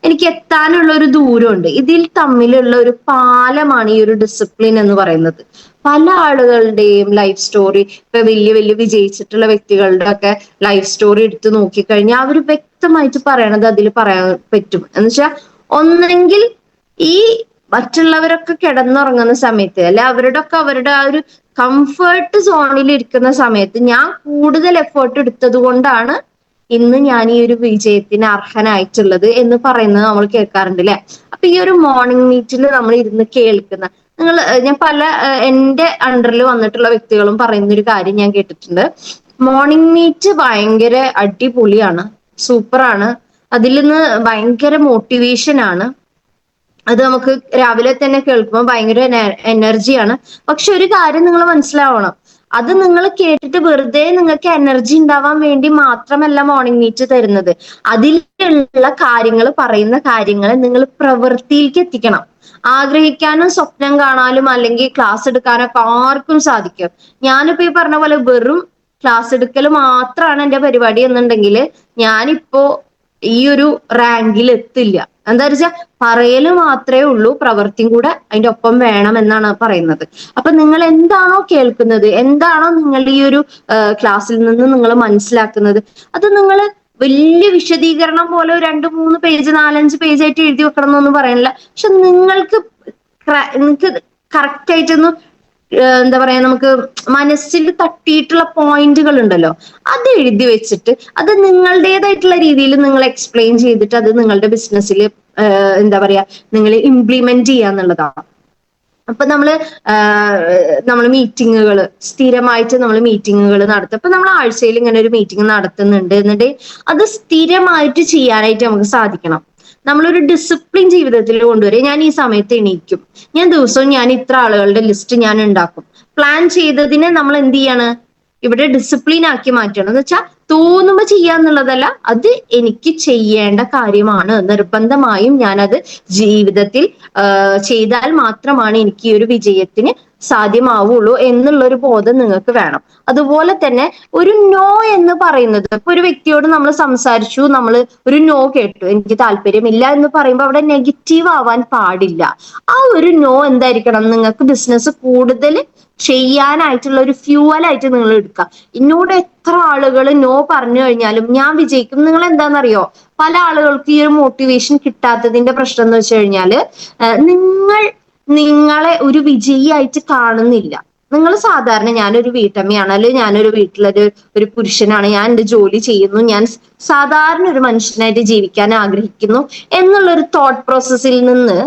എനിക്ക് എത്താനുള്ള ഒരു ദൂരമുണ്ട്, ഇതിൽ തമ്മിലുള്ള ഒരു പാലമാണ് ഈ ഒരു ഡിസിപ്ലിൻ എന്ന് പറയുന്നത്. പല ആളുകളുടെയും ലൈഫ് സ്റ്റോറി, ഇപ്പൊ വലിയ വലിയ വിജയിച്ചിട്ടുള്ള വ്യക്തികളുടെ ഒക്കെ ലൈഫ് സ്റ്റോറി എടുത്ത് നോക്കിക്കഴിഞ്ഞാൽ അവർ വ്യക്തമായിട്ട് പറയണത് അതിൽ പറയാൻ പറ്റും. എന്ന് വെച്ചാൽ ഒന്നെങ്കിൽ ഈ മറ്റുള്ളവരൊക്കെ കിടന്നുറങ്ങുന്ന സമയത്ത്, അല്ലെ അവരുടെ ആ ഒരു കംഫർട്ട് സോണിൽ ഇരിക്കുന്ന സമയത്ത് ഞാൻ കൂടുതൽ എഫേർട്ട് എടുത്തത് കൊണ്ടാണ് ഇന്ന് ഞാൻ ഈ ഒരു വിജയത്തിന് അർഹനായിട്ടുള്ളത് എന്ന് പറയുന്നത് നമ്മൾ കേൾക്കാറുണ്ട്, അല്ലെ? അപ്പൊ ഈ ഒരു മോർണിംഗ് മീറ്റിൽ നമ്മൾ ഇരുന്ന് കേൾക്കുന്ന ഞാൻ പല എന്റെ അണ്ടറിൽ വന്നിട്ടുള്ള വ്യക്തികളും പറയുന്ന ഒരു കാര്യം ഞാൻ കേട്ടിട്ടുണ്ട്. മോർണിംഗ് മീറ്റ് ഭയങ്കര അടിപൊളിയാണ്, സൂപ്പറാണ്, അതിൽ നിന്ന് ഭയങ്കര മോട്ടിവേഷൻ ആണ്, അത് നമുക്ക് രാവിലെ തന്നെ കേൾക്കുമ്പോൾ ഭയങ്കര എനർജിയാണ്. പക്ഷെ ഒരു കാര്യം നിങ്ങൾ മനസ്സിലാവണം, അത് നിങ്ങൾ കേട്ടിട്ട് വെറുതെ നിങ്ങൾക്ക് എനർജി ഉണ്ടാവാൻ വേണ്ടി മാത്രമല്ല മോർണിംഗ് മീറ്റ് തരുന്നത്. അതിലുള്ള കാര്യങ്ങൾ, പറയുന്ന കാര്യങ്ങൾ നിങ്ങൾ പ്രവൃത്തിയിലേക്ക് എത്തിക്കണം. ആഗ്രഹിക്കാനും സ്വപ്നം കാണാനും അല്ലെങ്കിൽ ക്ലാസ് എടുക്കാനൊക്കെ ആർക്കും സാധിക്കും. ഞാനിപ്പോ ഈ പറഞ്ഞ പോലെ വെറും ക്ലാസ് എടുക്കൽ മാത്രമാണ് എന്റെ പരിപാടി എന്നുണ്ടെങ്കിൽ ഞാനിപ്പോ ഈ ഒരു റാങ്കിൽ എത്തില്ല. എന്താ വെച്ചാൽ പറയല് മാത്രമേ ഉള്ളൂ, പ്രവൃത്തിയും കൂടെ അതിന്റെ ഒപ്പം വേണം എന്നാണ് പറയുന്നത്. അപ്പൊ നിങ്ങൾ എന്താണോ കേൾക്കുന്നത്, എന്താണോ നിങ്ങൾ ഈ ഒരു ക്ലാസ്സിൽ നിന്ന് നിങ്ങൾ മനസ്സിലാക്കുന്നത്, അത് നിങ്ങൾ വലിയ വിശദീകരണം പോലെ 2-3 പേജ് 4-5 പേജ് ആയിട്ട് എഴുതി വെക്കണം എന്നൊന്നും പറയാനില്ല. പക്ഷെ നിങ്ങൾക്ക് കറക്റ്റ് ആയിട്ടൊന്ന് എന്താ പറയാ, നമുക്ക് മനസ്സിൽ തട്ടിയിട്ടുള്ള പോയിന്റുകൾ ഉണ്ടല്ലോ, അത് എഴുതി വെച്ചിട്ട് അത് നിങ്ങളുടേതായിട്ടുള്ള രീതിയിൽ നിങ്ങൾ എക്സ്പ്ലെയിൻ ചെയ്തിട്ട് അത് നിങ്ങളുടെ ബിസിനസ്സിൽ എന്താ പറയാ നിങ്ങൾ ഇംപ്ലിമെന്റ് ചെയ്യാന്നുള്ളതാണ്. അപ്പൊ നമ്മള് മീറ്റിങ്ങുകൾ സ്ഥിരമായിട്ട് നമ്മൾ മീറ്റിങ്ങുകൾ നടത്തും. ഇപ്പൊ നമ്മൾ ആഴ്ചയിൽ ഇങ്ങനെ ഒരു മീറ്റിംഗ് നടത്തുന്നുണ്ട് എന്നിട്ട് അത് സ്ഥിരമായിട്ട് ചെയ്യാനായിട്ട് നമുക്ക് സാധിക്കണം. നമ്മളൊരു ഡിസിപ്ലിൻ ജീവിതത്തിൽ കൊണ്ടുവരിക. ഞാൻ ഈ സമയത്ത് എണീക്കും, ഞാൻ ദിവസവും ഞാൻ ഇത്ര ആളുകളുടെ ലിസ്റ്റ് ഞാൻ ഉണ്ടാക്കും. പ്ലാൻ ചെയ്തതിനെ നമ്മൾ എന്ത് ചെയ്യാണ്, ഇവിടെ ഡിസിപ്ലിൻ ആക്കി മാറ്റണം. എന്ന് വെച്ചാൽ തോന്നുമ്പോ ചെയ്യാന്നുള്ളതല്ല, അത് എനിക്ക് ചെയ്യേണ്ട കാര്യമാണ്, നിർബന്ധമായും ഞാനത് ജീവിതത്തിൽ ചെയ്താൽ മാത്രമാണ് എനിക്ക് ഈ ഒരു വിജയത്തിന് സാധ്യമാവുള്ളൂ എന്നുള്ള ഒരു ബോധം നിങ്ങൾക്ക് വേണം. അതുപോലെ തന്നെ ഒരു നോ എന്ന് പറയുന്നത്, ഇപ്പൊ ഒരു വ്യക്തിയോട് നമ്മൾ സംസാരിച്ചു, നമ്മൾ ഒരു നോ കേട്ടു, എനിക്ക് താല്പര്യമില്ല എന്ന് പറയുമ്പോൾ അവിടെ നെഗറ്റീവ് ആവാൻ പാടില്ല. ആ ഒരു നോ എന്തായിരിക്കണം, നിങ്ങൾക്ക് ബിസിനസ് കൂടുതൽ ചെയ്യാനായിട്ടുള്ള ഒരു ഫ്യൂവലായിട്ട് നിങ്ങൾ എടുക്കുക. എന്നോട് എത്ര ആളുകൾ നോ പറഞ്ഞു കഴിഞ്ഞാലും ഞാൻ വിജയിക്കും. നിങ്ങൾ എന്താണെന്നറിയോ, പല ആളുകൾക്ക് ഈ ഒരു മോട്ടിവേഷൻ കിട്ടാത്തതിന്റെ പ്രശ്നം എന്ന് വെച്ച് കഴിഞ്ഞാല് നിങ്ങൾ നിങ്ങളെ ഒരു വിജയിയായിട്ട് കാണുന്നില്ല. നിങ്ങൾ സാധാരണ ഞാനൊരു വീട്ടമ്മയാണ്, അല്ലെങ്കിൽ ഞാനൊരു വീട്ടിലൊരു പുരുഷനാണ്, ഞാൻ എന്റെ ജോലി ചെയ്യുന്നു, ഞാൻ സാധാരണ ഒരു മനുഷ്യനായിട്ട് ജീവിക്കാൻ ആഗ്രഹിക്കുന്നു എന്നുള്ള ഒരു തോട്ട് പ്രോസസ്സിൽ നിന്ന്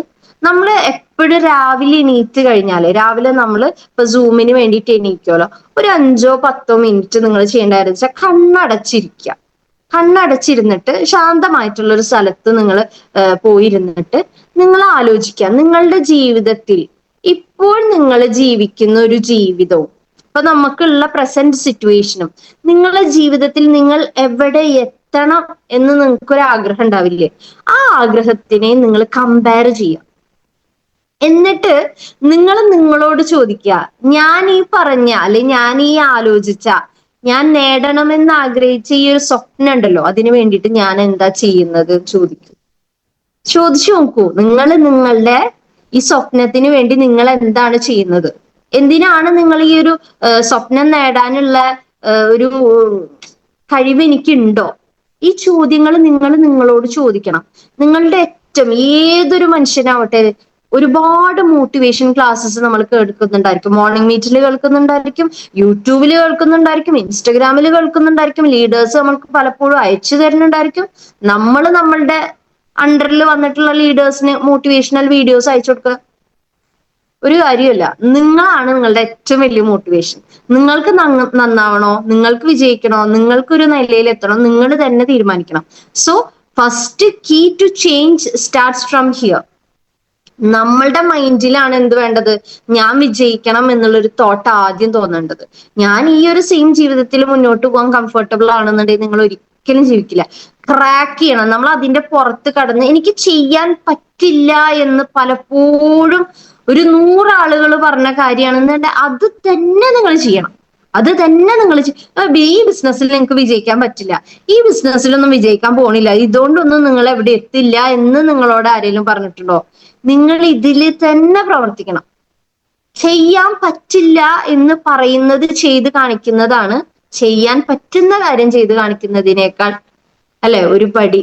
നമ്മൾ എപ്പോഴും രാവിലെ എണീറ്റ് കഴിഞ്ഞാല്, രാവിലെ നമ്മൾ ഇപ്പൊ സൂമിന് വേണ്ടിയിട്ട് എണീക്കുമല്ലോ, ഒരു 5-10 മിനിറ്റ് നിങ്ങൾ ചെയ്യേണ്ടതെന്ന് വെച്ചാൽ കണ്ണടച്ചിരിക്കുക. കണ്ണടച്ചിരുന്നിട്ട് ശാന്തമായിട്ടുള്ള ഒരു സ്ഥലത്ത് നിങ്ങൾ പോയിരുന്നിട്ട് നിങ്ങൾ ആലോചിക്കുക, നിങ്ങളുടെ ജീവിതത്തിൽ ഇപ്പോൾ നിങ്ങൾ ജീവിക്കുന്ന ഒരു ജീവിതവും ഇപ്പൊ നമുക്കുള്ള പ്രസന്റ് സിറ്റുവേഷനും നിങ്ങളുടെ ജീവിതത്തിൽ നിങ്ങൾ എവിടെ എത്തണം എന്ന് നിങ്ങൾക്കൊരു ആഗ്രഹം ഉണ്ടാവില്ലേ, ആ ആഗ്രഹത്തിനെ നിങ്ങൾ കമ്പയർ ചെയ്യുക. എന്നിട്ട് നിങ്ങൾ നിങ്ങളോട് ചോദിക്കുക, ഞാൻ ഈ പറഞ്ഞ അല്ലെങ്കിൽ ഞാൻ ഈ ആലോചിച്ച, ഞാൻ നേടണമെന്ന് ആഗ്രഹിച്ച ഈ ഒരു സ്വപ്നം ഉണ്ടല്ലോ, അതിനു വേണ്ടിയിട്ട് ഞാൻ എന്താ ചെയ്യുന്നത് ചോദിച്ചു നോക്കൂ. നിങ്ങൾ നിങ്ങളുടെ ഈ സ്വപ്നത്തിന് വേണ്ടി നിങ്ങൾ എന്താണ് ചെയ്യുന്നത്, എന്തിനാണ് നിങ്ങൾ ഈ ഒരു സ്വപ്നം നേടാനുള്ള ഒരു കഴിവ് എനിക്കുണ്ടോ? ഈ ചോദ്യങ്ങൾ നിങ്ങൾ നിങ്ങളോട് ചോദിക്കണം. നിങ്ങളുടെ ഏറ്റവും ഏതൊരു മനുഷ്യനാവട്ടെ, ഒരുപാട് മോട്ടിവേഷൻ ക്ലാസ്സസ് നമ്മൾ കേൾക്കുന്നുണ്ടായിരിക്കും, മോർണിംഗ് മീറ്റിൽ കേൾക്കുന്നുണ്ടായിരിക്കും, യൂട്യൂബിൽ കേൾക്കുന്നുണ്ടായിരിക്കും, ഇൻസ്റ്റഗ്രാമിൽ കേൾക്കുന്നുണ്ടായിരിക്കും, ലീഡേഴ്സ് നമുക്ക് പലപ്പോഴും അയച്ചു തരുന്നുണ്ടായിരിക്കും. നമ്മൾ നമ്മളുടെ അണ്ടറിൽ വന്നിട്ടുള്ള ലീഡേഴ്സിന് മോട്ടിവേഷണൽ വീഡിയോസ് അയച്ചു കൊടുക്കുക. ഒരു കാര്യമല്ല, നിങ്ങളാണ് നിങ്ങളുടെ ഏറ്റവും വലിയ മോട്ടിവേഷൻ. നിങ്ങൾക്ക് നന്നാവണോ, നിങ്ങൾക്ക് വിജയിക്കണോ, നിങ്ങൾക്കൊരു നിലയിൽ എത്തണോ, നിങ്ങൾ തന്നെ തീരുമാനിക്കണം. So first key to change starts from here. നമ്മളുടെ മൈൻഡിലാണ് എന്ത് വേണ്ടത്, ഞാൻ വിജയിക്കണം എന്നുള്ളൊരു തോട്ട് ആദ്യം തോന്നേണ്ടത്. ഞാൻ ഈ ഒരു സെയിം ജീവിതത്തിൽ മുന്നോട്ട് പോകാൻ കംഫർട്ടബിൾ ആണെന്നുണ്ടെങ്കിൽ നിങ്ങൾ ഒരിക്കലും ജീവിക്കില്ല. ക്രാക്ക് ചെയ്യണം. നമ്മൾ അതിന്റെ പുറത്ത് കടന്ന് എനിക്ക് ചെയ്യാൻ പറ്റില്ല എന്ന് പലപ്പോഴും ഒരു 100 ആളുകൾ പറഞ്ഞ കാര്യമാണെന്നുണ്ടെങ്കിൽ അത് തന്നെ നിങ്ങൾ ചെയ്യണം. അത് തന്നെ നിങ്ങൾ ഈ ബിസിനസ്സിൽ നിങ്ങൾക്ക് വിജയിക്കാൻ പറ്റില്ല, ഈ ബിസിനസ്സിലൊന്നും വിജയിക്കാൻ പോണില്ല, ഇതുകൊണ്ടൊന്നും നിങ്ങൾ എവിടെ എത്തില്ല എന്ന് നിങ്ങളോട് ആരെങ്കിലും പറഞ്ഞിട്ടുണ്ടോ? നിങ്ങൾ ഇതിൽ തന്നെ പ്രവർത്തിക്കണം. ചെയ്യാൻ പറ്റില്ല എന്ന് പറയുന്നത് ചെയ്ത് കാണിക്കുന്നതാണ് ചെയ്യാൻ പറ്റുന്ന കാര്യം ചെയ്ത് കാണിക്കുന്നതിനേക്കാൾ അല്ലെ ഒരു പടി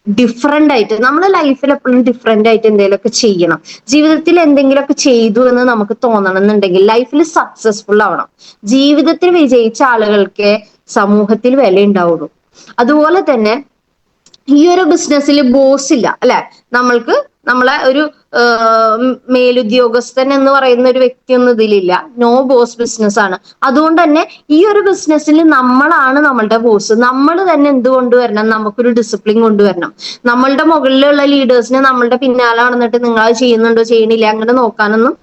ഡിഫറെന്റ് ആയിട്ട്. നമ്മുടെ ലൈഫിൽ എപ്പോഴും ഡിഫറെന്റ് ആയിട്ട് എന്തെങ്കിലുമൊക്കെ ചെയ്യണം. ജീവിതത്തിൽ എന്തെങ്കിലുമൊക്കെ ചെയ്തു എന്ന് നമുക്ക് തോന്നണം എന്നുണ്ടെങ്കിൽ ലൈഫിൽ സക്സസ്ഫുൾ ആവണം. ജീവിതത്തിൽ വിജയിച്ച ആളുകൾക്ക് സമൂഹത്തിൽ വില ഉണ്ടാവുള്ളൂ. അതുപോലെ തന്നെ ഈ ഒരു ബിസിനസ്സിൽ ബോസ് ഇല്ല അല്ലെ. നമ്മൾക്ക് നമ്മളെ ഒരു മേലുദ്യോഗസ്ഥൻ എന്ന് പറയുന്ന ഒരു വ്യക്തിയൊന്നും ഇതിലില്ല. നോ ബോസ് ബിസിനസ് ആണ്. അതുകൊണ്ട് തന്നെ ഈ ഒരു ബിസിനസ്സിൽ നമ്മളാണ് നമ്മളുടെ ബോസ്. നമ്മൾ തന്നെ എന്ത് കൊണ്ടുവരണം, നമുക്കൊരു ഡിസിപ്ലിൻ കൊണ്ടുവരണം. നമ്മളുടെ മുകളിലുള്ള ലീഡേഴ്സിനെ നമ്മളുടെ പിന്നാലെ നടന്നിട്ട് നിങ്ങൾ അത് ചെയ്യുന്നുണ്ടോ ചെയ്യണില്ല അങ്ങനെ നോക്കാനൊന്നും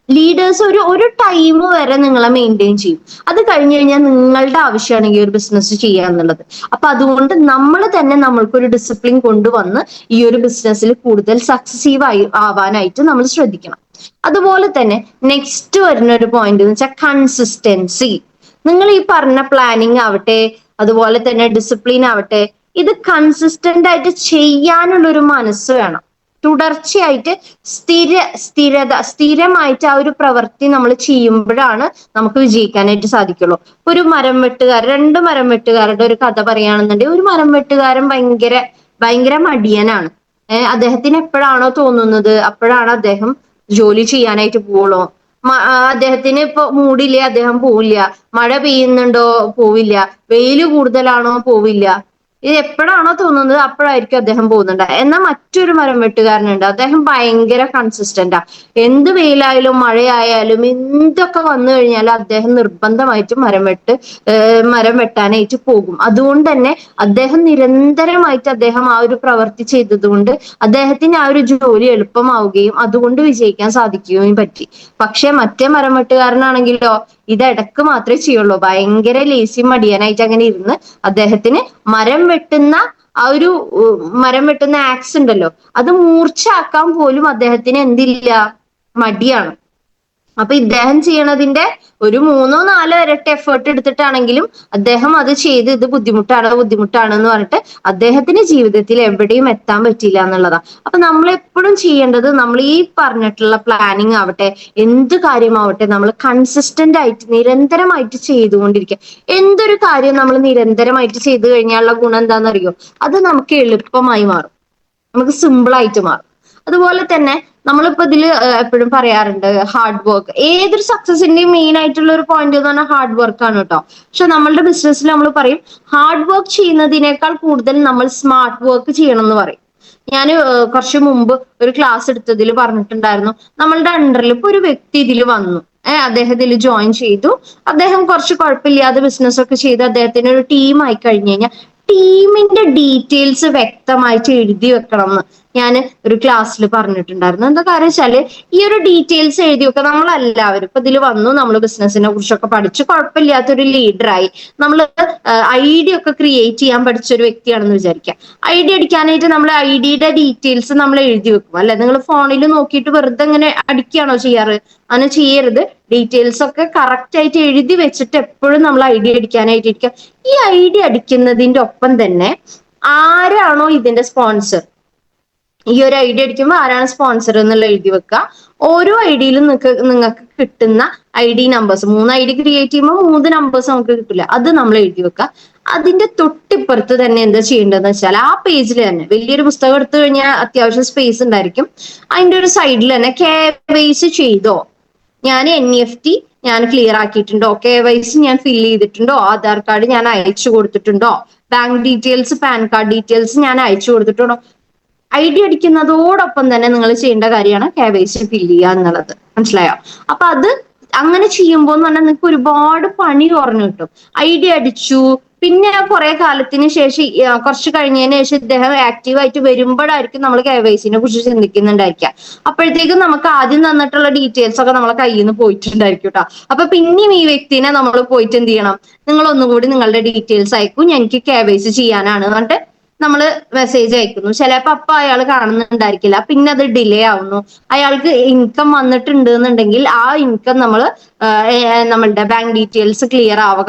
ലീഡേഴ്സ് ഒരു ടൈം വരെ നിങ്ങളെ മെയിൻറ്റെയിൻ ചെയ്യും. അത് കഴിഞ്ഞു കഴിഞ്ഞാൽ നിങ്ങളുടെ ആവശ്യമാണ് ഈ ഒരു ബിസിനസ് ചെയ്യുക എന്നുള്ളത്. അപ്പൊ അതുകൊണ്ട് നമ്മൾ തന്നെ നമ്മൾക്കൊരു ഡിസിപ്ലിൻ കൊണ്ടുവന്ന് ഈ ഒരു ബിസിനസ്സിൽ കൂടുതൽ സക്സസീവ് ആവാനായിട്ട് നമ്മൾ ശ്രദ്ധിക്കണം. അതുപോലെ തന്നെ നെക്സ്റ്റ് വരുന്ന ഒരു പോയിന്റ് എന്ന് വെച്ചാൽ കൺസിസ്റ്റൻസി. നിങ്ങൾ ഈ പറഞ്ഞ പ്ലാനിങ് ആവട്ടെ, അതുപോലെ തന്നെ ഡിസിപ്ലിൻ ആവട്ടെ, ഇത് കൺസിസ്റ്റന്റ് ആയിട്ട് ചെയ്യാനുള്ള ഒരു മനസ്സ് വേണം. തുടർച്ചയായിട്ട് സ്ഥിരമായിട്ട് ആ ഒരു പ്രവൃത്തി നമ്മൾ ചെയ്യുമ്പോഴാണ് നമുക്ക് വിജയിക്കാനായിട്ട് സാധിക്കുള്ളൂ. ഒരു മരം വെട്ടുകാരൻ, 2 മരം വെട്ടുകാരുടെ ഒരു കഥ പറയുകയാണെന്നുണ്ടെങ്കിൽ, ഒരു മരം വെട്ടുകാരൻ ഭയങ്കര മടിയനാണ്. അദ്ദേഹത്തിന് എപ്പോഴാണോ തോന്നുന്നത് അപ്പോഴാണ് അദ്ദേഹം ജോലി ചെയ്യാനായിട്ട് പോവുള്ളൂ. അദ്ദേഹത്തിന് ഇപ്പൊ മൂടില്ലേ, അദ്ദേഹം പോവില്ല. മഴ പെയ്യുന്നുണ്ടോ, പോവില്ല. വെയില് കൂടുതലാണോ, പോവില്ല. ഇത് എപ്പോഴാണോ തോന്നുന്നത് അപ്പോഴായിരിക്കും അദ്ദേഹം പോകുന്നുണ്ട്. എന്നാൽ മറ്റൊരു മരം വെട്ടുകാരനുണ്ട്, അദ്ദേഹം ഭയങ്കര കൺസിസ്റ്റന്റാ. എന്ത് വെയിലായാലും മഴയായാലും എന്തൊക്കെ വന്നു കഴിഞ്ഞാലും അദ്ദേഹം നിർബന്ധമായിട്ട് മരം വെട്ടാനായിട്ട് പോകും. അതുകൊണ്ട് തന്നെ അദ്ദേഹം നിരന്തരമായിട്ട് അദ്ദേഹം ആ ഒരു പ്രവൃത്തി ചെയ്തത് കൊണ്ട് അദ്ദേഹത്തിന് ആ ഒരു ജോലി എളുപ്പമാവുകയും അതുകൊണ്ട് വിജയിക്കാൻ സാധിക്കുകയും പറ്റി. പക്ഷെ മറ്റേ മരം വെട്ടുകാരനാണെങ്കിലോ ഇത് ഇടക്ക് മാത്രമേ ചെയ്യുള്ളൂ. ഭയങ്കര ലേസി മടിയനായിട്ട് അങ്ങനെ ഇരുന്ന് അദ്ദേഹത്തിന് മരം വെട്ടുന്ന ആക്സ് ഉണ്ടല്ലോ, അത് മൂർച്ചയാക്കാൻ പോലും അദ്ദേഹത്തിന് എന്തില്ല, മടിയാണ്. അപ്പൊ ഇദ്ദേഹം ചെയ്യണതിന്റെ ഒരു 3-4 ഇരട്ടി എഫേർട്ട് എടുത്തിട്ടാണെങ്കിലും അദ്ദേഹം അത് ചെയ്ത് ഇത് ബുദ്ധിമുട്ടാണ് എന്ന് പറഞ്ഞിട്ട് അദ്ദേഹത്തിന്റെ ജീവിതത്തിൽ എവിടെയും എത്താൻ പറ്റിയില്ല എന്നുള്ളതാ. അപ്പൊ നമ്മൾ എപ്പോഴും ചെയ്യേണ്ടത്, നമ്മൾ ഈ പറഞ്ഞിട്ടുള്ള പ്ലാനിങ് ആവട്ടെ, എന്ത് കാര്യമാവട്ടെ, നമ്മൾ കൺസിസ്റ്റന്റ് ആയിട്ട് നിരന്തരമായിട്ട് ചെയ്തുകൊണ്ടിരിക്കുക. എന്തൊരു കാര്യം നമ്മൾ നിരന്തരമായിട്ട് ചെയ്തു കഴിഞ്ഞാലുള്ള ഗുണം എന്താണെന്നറിയോ? അത് നമുക്ക് എളുപ്പമായി മാറും, നമുക്ക് സിമ്പിൾ ആയിട്ട് മാറും. അതുപോലെ തന്നെ നമ്മളിപ്പോ ഇതില് എപ്പോഴും പറയാറുണ്ട് ഹാർഡ് വർക്ക്. ഏതൊരു സക്സസിന്റെയും മെയിൻ ആയിട്ടുള്ള ഒരു പോയിന്റ് എന്ന് പറഞ്ഞാൽ ഹാർഡ് വർക്ക് ആണ് കേട്ടോ. പക്ഷെ നമ്മളുടെ ബിസിനസ്സിൽ നമ്മൾ പറയും ഹാർഡ് വർക്ക് ചെയ്യുന്നതിനേക്കാൾ കൂടുതൽ നമ്മൾ സ്മാർട്ട് വർക്ക് ചെയ്യണം എന്ന് പറയും. ഞാൻ കുറച്ച് മുമ്പ് ഒരു ക്ലാസ് എടുത്തതിൽ പറഞ്ഞിട്ടുണ്ടായിരുന്നു, നമ്മളുടെ അണ്ടറിൽ ഇപ്പൊ ഒരു വ്യക്തി ഇതിൽ വന്നു, അദ്ദേഹം ഇതിൽ ജോയിൻ ചെയ്തു, അദ്ദേഹം കുറച്ച് കുഴപ്പമില്ലാതെ ബിസിനസ് ഒക്കെ ചെയ്ത് അദ്ദേഹത്തിന് ഒരു ടീം ആയി കഴിഞ്ഞു കഴിഞ്ഞാൽ ടീമിന്റെ ഡീറ്റെയിൽസ് വ്യക്തമായിട്ട് എഴുതി വെക്കണം എന്ന് ഞാൻ ഒരു ക്ലാസ്സിൽ പറഞ്ഞിട്ടുണ്ടായിരുന്നു. എന്താ കാര്യം വെച്ചാല് ഈ ഒരു ഡീറ്റെയിൽസ് എഴുതി വെക്കുക. നമ്മളെല്ലാവരും ഇപ്പൊ ഇതിൽ വന്നു, നമ്മൾ ബിസിനസിനെ കുറിച്ചൊക്കെ പഠിച്ചു, കുഴപ്പമില്ലാത്തൊരു ലീഡറായി, നമ്മൾ ഐഡിയ ഒക്കെ ക്രിയേറ്റ് ചെയ്യാൻ പഠിച്ച ഒരു വ്യക്തിയാണെന്ന് വിചാരിക്കുക. ഐഡിയ അടിക്കാനായിട്ട് നമ്മൾ ഐഡിയുടെ ഡീറ്റെയിൽസ് നമ്മൾ എഴുതി വെക്കും അല്ലെ? നിങ്ങൾ ഫോണിൽ നോക്കിയിട്ട് വെറുതെ ഇങ്ങനെ അടിക്കുകയാണോ ചെയ്യാറ്? അങ്ങനെ ചെയ്യരുത്. ഡീറ്റെയിൽസ് ഒക്കെ കറക്റ്റ് ആയിട്ട് എഴുതി വെച്ചിട്ട് എപ്പോഴും നമ്മൾ ഐഡിയ അടിക്കാനായിട്ട് ഇരിക്കുക. ഈ ഐഡിയ അടിക്കുന്നതിന്റെ ഒപ്പം തന്നെ ആരാണോ ഇതിന്റെ സ്പോൺസർ, ഈ ഒരു ഐഡിയ അടിക്കുമ്പോൾ ആരാണ് സ്പോൺസർ എന്നുള്ള എഴുതി വെക്കുക. ഓരോ ഐഡിയിലും നിങ്ങൾക്ക് കിട്ടുന്ന ID നമ്പേഴ്സ്, 3 ID ക്രിയേറ്റ് ചെയ്യുമ്പോൾ 3 നമ്പേഴ്സ് നമുക്ക് കിട്ടില്ല, അത് നമ്മൾ എഴുതി വെക്കുക. അതിന്റെ തൊട്ടിപ്പുറത്ത് തന്നെ എന്താ ചെയ്യേണ്ടതെന്ന് വെച്ചാൽ ആ പേജിൽ തന്നെ വലിയൊരു പുസ്തകം എടുത്തു കഴിഞ്ഞാൽ അത്യാവശ്യം സ്പേസ് ഉണ്ടായിരിക്കും. അതിന്റെ ഒരു സൈഡിൽ തന്നെ KYC ചെയ്തോ, ഞാൻ NEFT ഞാൻ ക്ലിയർ ആക്കിയിട്ടുണ്ടോ, KYC ഞാൻ ഫിൽ ചെയ്തിട്ടുണ്ടോ, ആധാർ കാർഡ് ഞാൻ അയച്ചു കൊടുത്തിട്ടുണ്ടോ, bank details PAN card details ഞാൻ അയച്ചു കൊടുത്തിട്ടുണ്ടോ. ഐഡിയ അടിക്കുന്നതോടൊപ്പം തന്നെ നിങ്ങൾ ചെയ്യേണ്ട കാര്യമാണ് KYC ഫില്ല് ചെയ്യുക എന്നുള്ളത്. മനസ്സിലായോ? അപ്പൊ അത് അങ്ങനെ ചെയ്യുമ്പോൾ എന്ന് പറഞ്ഞാൽ നിങ്ങൾക്ക് ഒരുപാട് പണി കുറഞ്ഞു കിട്ടും. ഐഡിയ അടിച്ചു, പിന്നെ കുറെ കാലത്തിന് ശേഷം കുറച്ച് കഴിഞ്ഞതിന് ശേഷം ഇദ്ദേഹം ആക്റ്റീവായിട്ട് വരുമ്പോഴായിരിക്കും നമ്മൾ KYC കുറിച്ച് ചിന്തിക്കുന്നുണ്ടായിരിക്കുക. അപ്പോഴത്തേക്കും നമുക്ക് ആദ്യം തന്നിട്ടുള്ള ഡീറ്റെയിൽസ് ഒക്കെ നമ്മളെ കയ്യിൽ നിന്ന് പോയിട്ടുണ്ടായിരിക്കും കേട്ടോ. അപ്പൊ പിന്നെയും ഈ വ്യക്തിനെ നമ്മൾ പോയിട്ട് എന്ത് ചെയ്യണം, നിങ്ങൾ ഒന്നുകൂടി നിങ്ങളുടെ ഡീറ്റെയിൽസ് അയക്കും, എനിക്ക് KYC ചെയ്യാനാണ് എന്നിട്ട് നമ്മൾ മെസ്സേജ് അയക്കുന്നു. ചിലപ്പോ അപ്പൊ അയാൾ കാണുന്നുണ്ടായിരിക്കില്ല, പിന്നെ അത് ഡിലേ ആവുന്നു. അയാൾക്ക് ഇൻകം വന്നിട്ടുണ്ട് എന്നുണ്ടെങ്കിൽ ആ ഇൻകം നമ്മളുടെ ബാങ്ക് ഡീറ്റെയിൽസ് ക്ലിയർ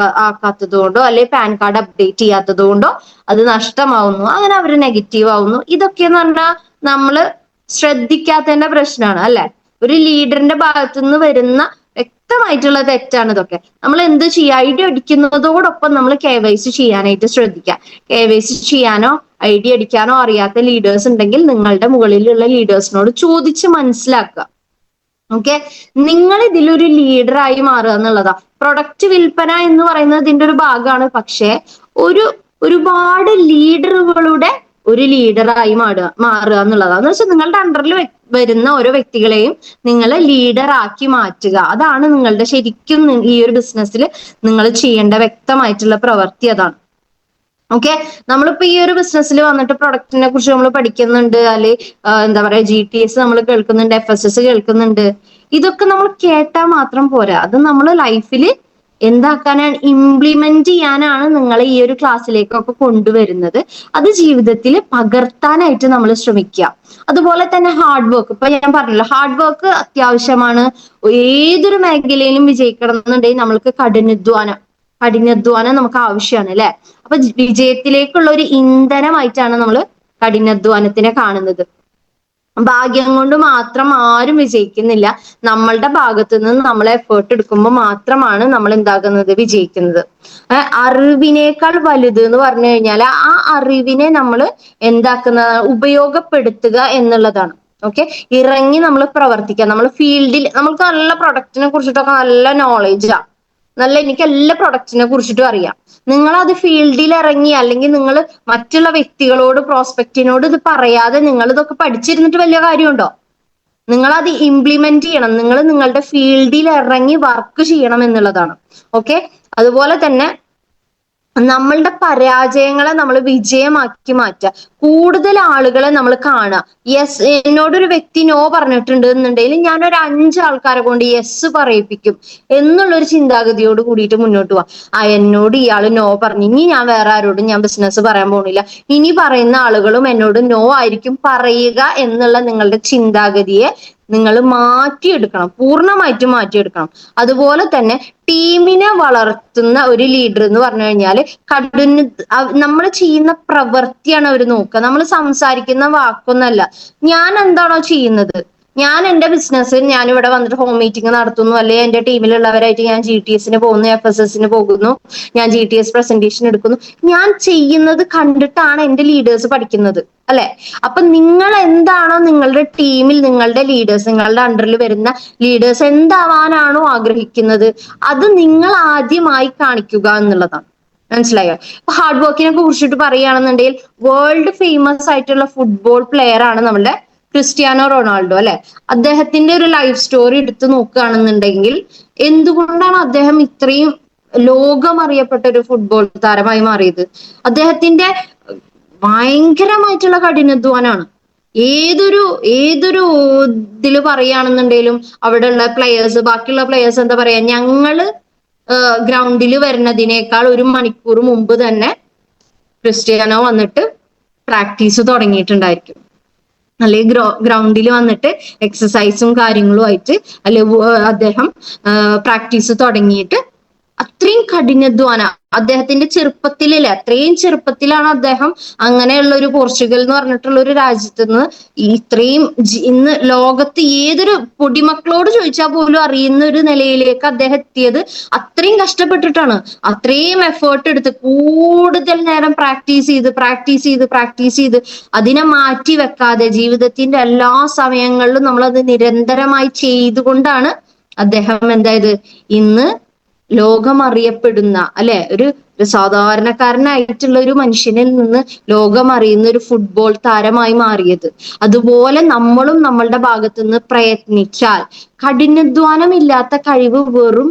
ആക്കാത്തത് കൊണ്ടോ അല്ലെങ്കിൽ പാൻ കാർഡ് അപ്ഡേറ്റ് ചെയ്യാത്തത് കൊണ്ടോ അത് നഷ്ടമാവുന്നു. അങ്ങനെ അവര് നെഗറ്റീവ് ആവുന്നു. ഇതൊക്കെയെന്ന് പറഞ്ഞാൽ നമ്മള് ശ്രദ്ധിക്കാത്തതിന്റെ പ്രശ്നമാണ് അല്ലെ? ഒരു ലീഡറിന്റെ ഭാഗത്തുനിന്ന് വരുന്ന വ്യക്തമായിട്ടുള്ള തെറ്റാണ് ഇതൊക്കെ. നമ്മൾ എന്ത് ചെയ്യുക, ഐഡിയ അടിക്കുന്നതോടൊപ്പം നമ്മൾ KYC ചെയ്യാനായിട്ട് ശ്രദ്ധിക്കുക. KYC ചെയ്യാനോ ഐഡിയ അടിക്കാനോ അറിയാത്ത ലീഡേഴ്സ് ഉണ്ടെങ്കിൽ നിങ്ങളുടെ മുകളിലുള്ള ലീഡേഴ്സിനോട് ചോദിച്ച് മനസ്സിലാക്കുക. ഓക്കെ, നിങ്ങൾ ഇതിലൊരു ലീഡറായി മാറുക എന്നുള്ളതാ. പ്രൊഡക്റ്റ് വിൽപ്പന എന്ന് പറയുന്നത് ഇതിന്റെ ഒരു ഭാഗമാണ്. പക്ഷെ ഒരുപാട് ലീഡറുകളുടെ ഒരു ലീഡറായി മാറുക എന്നുള്ളതാണ്. എന്ന് വെച്ചാൽ നിങ്ങളുടെ അണ്ടറിൽ വരുന്ന ഓരോ വ്യക്തികളെയും നിങ്ങൾ ലീഡർ ആക്കി മാറ്റുക. അതാണ് നിങ്ങളുടെ ശരിക്കും ഈ ഒരു ബിസിനസ്സിൽ നിങ്ങൾ ചെയ്യേണ്ട വ്യക്തമായിട്ടുള്ള പ്രവൃത്തി. അതാണ്. ഓക്കെ, നമ്മളിപ്പോ ഈ ഒരു ബിസിനസ്സിൽ വന്നിട്ട് പ്രൊഡക്റ്റിനെ കുറിച്ച് നമ്മൾ പഠിക്കുന്നുണ്ട്, അല്ലെ എന്താ പറയാ GTS നമ്മൾ കേൾക്കുന്നുണ്ട്, FSS കേൾക്കുന്നുണ്ട്. ഇതൊക്കെ നമ്മൾ കേട്ടാൽ മാത്രം പോരാ, അത് നമ്മൾ ലൈഫിൽ എന്താക്കാനാണ്, ഇംപ്ലിമെന്റ് ചെയ്യാനാണ് നിങ്ങൾ ഈ ഒരു ക്ലാസ്സിലേക്കൊക്കെ കൊണ്ടുവരുന്നത്. അത് ജീവിതത്തിൽ പകർത്താനായിട്ട് നമ്മൾ ശ്രമിക്കുക. അതുപോലെ തന്നെ ഹാർഡ് വർക്ക്, ഇപ്പൊ ഞാൻ പറഞ്ഞല്ലോ ഹാർഡ് വർക്ക് അത്യാവശ്യമാണ്. ഏതൊരു മേഖലയിലും വിജയിക്കണം എന്നുണ്ടെങ്കിൽ നമ്മൾക്ക് കഠിനാധ്വാനം നമുക്ക് ആവശ്യമാണ് അല്ലെ? അപ്പൊ വിജയത്തിലേക്കുള്ള ഒരു ഇന്ധനമായിട്ടാണ് നമ്മൾ കഠിനാധ്വാനത്തിനെ കാണുന്നത്. ഭാഗ്യം കൊണ്ട് മാത്രം ആരും വിജയിക്കുന്നില്ല. നമ്മളുടെ ഭാഗത്തു നിന്ന് നമ്മൾ എഫേർട്ട് എടുക്കുമ്പോൾ മാത്രമാണ് നമ്മൾ എന്താകുന്നത്, വിജയിക്കുന്നത്. അറിവിനേക്കാൾ വലുത് എന്ന് പറഞ്ഞു കഴിഞ്ഞാൽ ആ അറിവിനെ നമ്മൾ എന്താക്കുന്ന, ഉപയോഗപ്പെടുത്തുക എന്നുള്ളതാണ്. ഓക്കെ, ഇറങ്ങി നമ്മൾ പ്രവർത്തിക്കുക. നമ്മൾ ഫീൽഡിൽ നമ്മൾക്ക് നല്ല പ്രൊഡക്റ്റിനെ കുറിച്ചിട്ടൊക്കെ നല്ല നോളേജാ, എനിക്ക് എല്ലാ പ്രൊഡക്റ്റിനെ കുറിച്ചിട്ടും അറിയാം. നിങ്ങൾ അത് ഫീൽഡിൽ ഇറങ്ങി, അല്ലെങ്കിൽ നിങ്ങൾ മറ്റുള്ള വ്യക്തികളോട്, പ്രോസ്പെക്റ്റിനോട് ഇത് പറയാതെ നിങ്ങൾ ഇതൊക്കെ പഠിച്ചിരുന്നിട്ട് വലിയ കാര്യമുണ്ടോ? നിങ്ങൾ അത് ഇംപ്ലിമെന്റ് ചെയ്യണം. നിങ്ങൾ നിങ്ങളുടെ ഫീൽഡിൽ ഇറങ്ങി വർക്ക് ചെയ്യണം എന്നുള്ളതാണ്. ഓക്കെ, അതുപോലെ തന്നെ നമ്മളുടെ പരാജയങ്ങളെ നമ്മൾ വിജയമാക്കി മാറ്റുക. കൂടുതൽ ആളുകളെ നമ്മൾ കാണുക. യെസ്, എന്നോടൊരു വ്യക്തി നോ പറഞ്ഞിട്ടുണ്ട് എന്നുണ്ടെങ്കിൽ ഞാനൊരു 5 ആൾക്കാരെ കൊണ്ട് യെസ് പറയിപ്പിക്കും എന്നുള്ളൊരു ചിന്താഗതിയോട് കൂടിയിട്ട് മുന്നോട്ട് പോവാം. എന്നോട് ഇയാൾ നോ പറഞ്ഞു, ഇനി ഞാൻ വേറെ ആരോടും ഞാൻ ബിസിനസ് പറയാൻ പോണില്ല, ഇനി പറയുന്ന ആളുകളും എന്നോട് നോ ആയിരിക്കും പറയുക എന്നുള്ള നിങ്ങളുടെ ചിന്താഗതിയെ നിങ്ങൾ മാറ്റിയെടുക്കണം, പൂർണ്ണമായിട്ടും മാറ്റിയെടുക്കണം. അതുപോലെ തന്നെ ടീമിനെ വളർത്തുന്ന ഒരു ലീഡർ എന്ന് പറഞ്ഞു കഴിഞ്ഞാല് നമ്മൾ ചെയ്യുന്ന പ്രവൃത്തിയാണ് അവർ നോക്കുക. നമ്മൾ സംസാരിക്കുന്ന വാക്കൊന്നല്ല. ഞാൻ എന്താണോ ചെയ്യുന്നത്, ഞാൻ എന്റെ ബിസിനസ്സിൽ ഞാൻ ഇവിടെ വന്നിട്ട് ഹോം മീറ്റിംഗ് നടത്തുന്നു, അല്ലെങ്കിൽ എന്റെ ടീമിലുള്ളവരായിട്ട് ഞാൻ GTS പോകുന്നു, FSS പോകുന്നു, ഞാൻ GTS പ്രസന്റേഷൻ എടുക്കുന്നു. ഞാൻ ചെയ്യുന്നത് കണ്ടിട്ടാണ് എന്റെ ലീഡേഴ്സ് പഠിക്കുന്നത്, അല്ലെ? അപ്പൊ നിങ്ങൾ എന്താണോ നിങ്ങളുടെ ടീമിൽ, നിങ്ങളുടെ ലീഡേഴ്സ്, നിങ്ങളുടെ അണ്ടറിൽ വരുന്ന ലീഡേഴ്സ് എന്താവാനാണോ ആഗ്രഹിക്കുന്നത്, അത് നിങ്ങൾ ആദ്യമായി കാണിക്കുക എന്നുള്ളതാണ്. മനസ്സിലായോ? ഇപ്പൊ ഹാർഡ് വർക്കിനെ കുറിച്ചിട്ട് പറയുകയാണെന്നുണ്ടെങ്കിൽ വേൾഡ് ഫേമസ് ആയിട്ടുള്ള ഫുട്ബോൾ പ്ലെയർ ആണ് നമ്മുടെ ക്രിസ്ത്യാനോ റൊണാൾഡോ, അല്ലെ? അദ്ദേഹത്തിന്റെ ഒരു ലൈഫ് സ്റ്റോറി എടുത്തു നോക്കുകയാണെന്നുണ്ടെങ്കിൽ എന്തുകൊണ്ടാണ് അദ്ദേഹം ഇത്രയും ലോകമറിയപ്പെട്ട ഒരു ഫുട്ബോൾ താരമായി മാറിയത്? അദ്ദേഹത്തിന്റെ ഭയങ്കരമായിട്ടുള്ള കഠിനാധ്വാനാണ്. ഏതൊരു ഇതില് പറയുകയാണെന്നുണ്ടെങ്കിലും അവിടെയുള്ള പ്ലെയേഴ്സ്, ബാക്കിയുള്ള പ്ലെയേഴ്സ് എന്താ പറയാ, ഞങ്ങള് ഗ്രൗണ്ടിൽ വരുന്നതിനേക്കാൾ 1 മണിക്കൂർ മുമ്പ് തന്നെ ക്രിസ്ത്യാനോ വന്നിട്ട് പ്രാക്ടീസ് തുടങ്ങിയിട്ടുണ്ടായിരിക്കും, അല്ലെങ്കിൽ ഗ്രൗണ്ടിൽ വന്നിട്ട് എക്സസൈസും കാര്യങ്ങളും ആയിട്ട് അദ്ദേഹം പ്രാക്ടീസ് തുടങ്ങിയിട്ട് അത്രയും കഠിനാധ്വാന. അദ്ദേഹത്തിന്റെ ചെറുപ്പത്തിലല്ലേ, അത്രയും ചെറുപ്പത്തിലാണ് അദ്ദേഹം അങ്ങനെയുള്ള ഒരു പോർച്ചുഗൽ എന്ന് പറഞ്ഞിട്ടുള്ള ഒരു രാജ്യത്ത് നിന്ന് ഇത്രയും ഇന്ന് ലോകത്ത് ഏതൊരു പൊടിമക്കളോട് ചോദിച്ചാൽ പോലും അറിയുന്ന ഒരു നിലയിലേക്ക് അദ്ദേഹം എത്തിയത് അത്രയും കഷ്ടപ്പെട്ടിട്ടാണ്. അത്രയും എഫേർട്ട് എടുത്ത് കൂടുതൽ നേരം പ്രാക്ടീസ് ചെയ്ത് അതിനെ മാറ്റി വെക്കാതെ ജീവിതത്തിന്റെ എല്ലാ സമയങ്ങളിലും നമ്മളത് നിരന്തരമായി ചെയ്തുകൊണ്ടാണ് അദ്ദേഹം എന്തായത് ഇന്ന് ലോകം അറിയപ്പെടുന്ന, അല്ലെ, ഒരു സാധാരണക്കാരനായിട്ടുള്ള ഒരു മനുഷ്യനിൽ നിന്ന് ലോകം അറിയുന്ന ഒരു ഫുട്ബോൾ താരമായി മാറിയത്. അതുപോലെ നമ്മളും നമ്മളുടെ ഭാഗത്തു നിന്ന് പ്രയത്നിച്ചാൽ, കഠിനാധ്വാനം ഇല്ലാത്ത കഴിവ് വെറും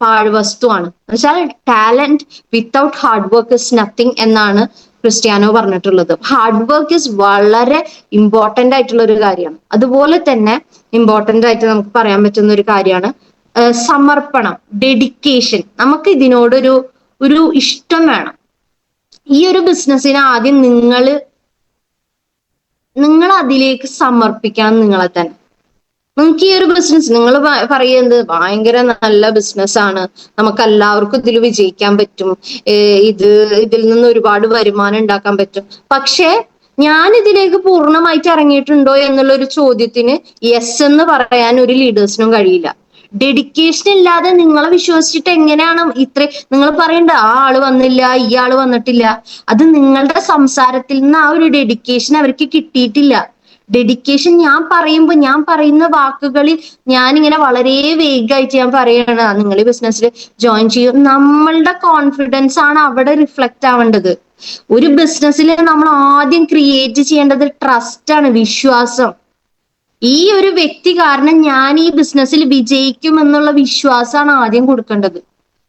പാഴ്വസ്തുവാണ്. എന്നുവെച്ചാൽ talent without hard work is nothing എന്നാണ് ക്രിസ്ത്യാനോ പറഞ്ഞിട്ടുള്ളത്. ഹാർഡ് വർക്ക് ഇസ് വളരെ ഇമ്പോർട്ടന്റ് ആയിട്ടുള്ള ഒരു കാര്യമാണ്. അതുപോലെ തന്നെ ഇമ്പോർട്ടന്റ് ആയിട്ട് നമുക്ക് പറയാൻ പറ്റുന്ന ഒരു കാര്യമാണ് സമർപ്പണം, ഡെഡിക്കേഷൻ. നമുക്ക് ഇതിനോടൊരു ഇഷ്ടം വേണം. ഈ ഒരു ബിസിനസ്സിന് ആദ്യം നിങ്ങൾ അതിലേക്ക് സമർപ്പിക്കണം നിങ്ങളെ തന്നെ. നിങ്ങൾക്ക് ഈ ഒരു ബിസിനസ് നിങ്ങൾ പറയുന്നത് ഭയങ്കര നല്ല ബിസിനസ്സാണ്, നമുക്ക് എല്ലാവർക്കും ഇതിൽ വിജയിക്കാൻ പറ്റും, ഇതിൽ നിന്ന് ഒരുപാട് വരുമാനം ഉണ്ടാക്കാൻ പറ്റും. പക്ഷെ ഞാൻ ഇതിലേക്ക് പൂർണ്ണമായിട്ട് ഇറങ്ങിയിട്ടുണ്ടോ എന്നുള്ള ഒരു ചോദ്യത്തിന് യെസ് എന്ന് പറയാൻ ഒരു ലീഡേഴ്സിനും കഴിയില്ല. ഡെഡിക്കേഷൻ ഇല്ലാതെ നിങ്ങളെ വിശ്വസിച്ചിട്ട് എങ്ങനെയാണ് നിങ്ങൾ പറയണ്ട ആ ആള് വന്നില്ല, ഈ ആള് വന്നിട്ടില്ല. അത് നിങ്ങളുടെ സംസാരത്തിൽ നിന്ന് ആ ഒരു ഡെഡിക്കേഷൻ അവർക്ക് കിട്ടിയിട്ടില്ല. ഡെഡിക്കേഷൻ ഞാൻ പറയുന്ന വാക്കുകളിൽ ഞാനിങ്ങനെ വളരെ വേഗമായിട്ട് ഞാൻ പറയണ, നിങ്ങൾ ഈ ബിസിനസ്സിൽ ജോയിൻ ചെയ്യും. നമ്മളുടെ കോൺഫിഡൻസ് ആണ് അവിടെ റിഫ്ലക്റ്റ് ആവേണ്ടത്. ഒരു ബിസിനസ്സിൽ നമ്മൾ ആദ്യം ക്രിയേറ്റ് ചെയ്യേണ്ടത് ട്രസ്റ്റ് ആണ്, വിശ്വാസം. ഈ ഒരു വ്യക്തി കാരണം ഞാൻ ഈ ബിസിനസ്സിൽ വിജയിക്കും എന്നുള്ള വിശ്വാസമാണ് ആദ്യം കൊടുക്കേണ്ടത്.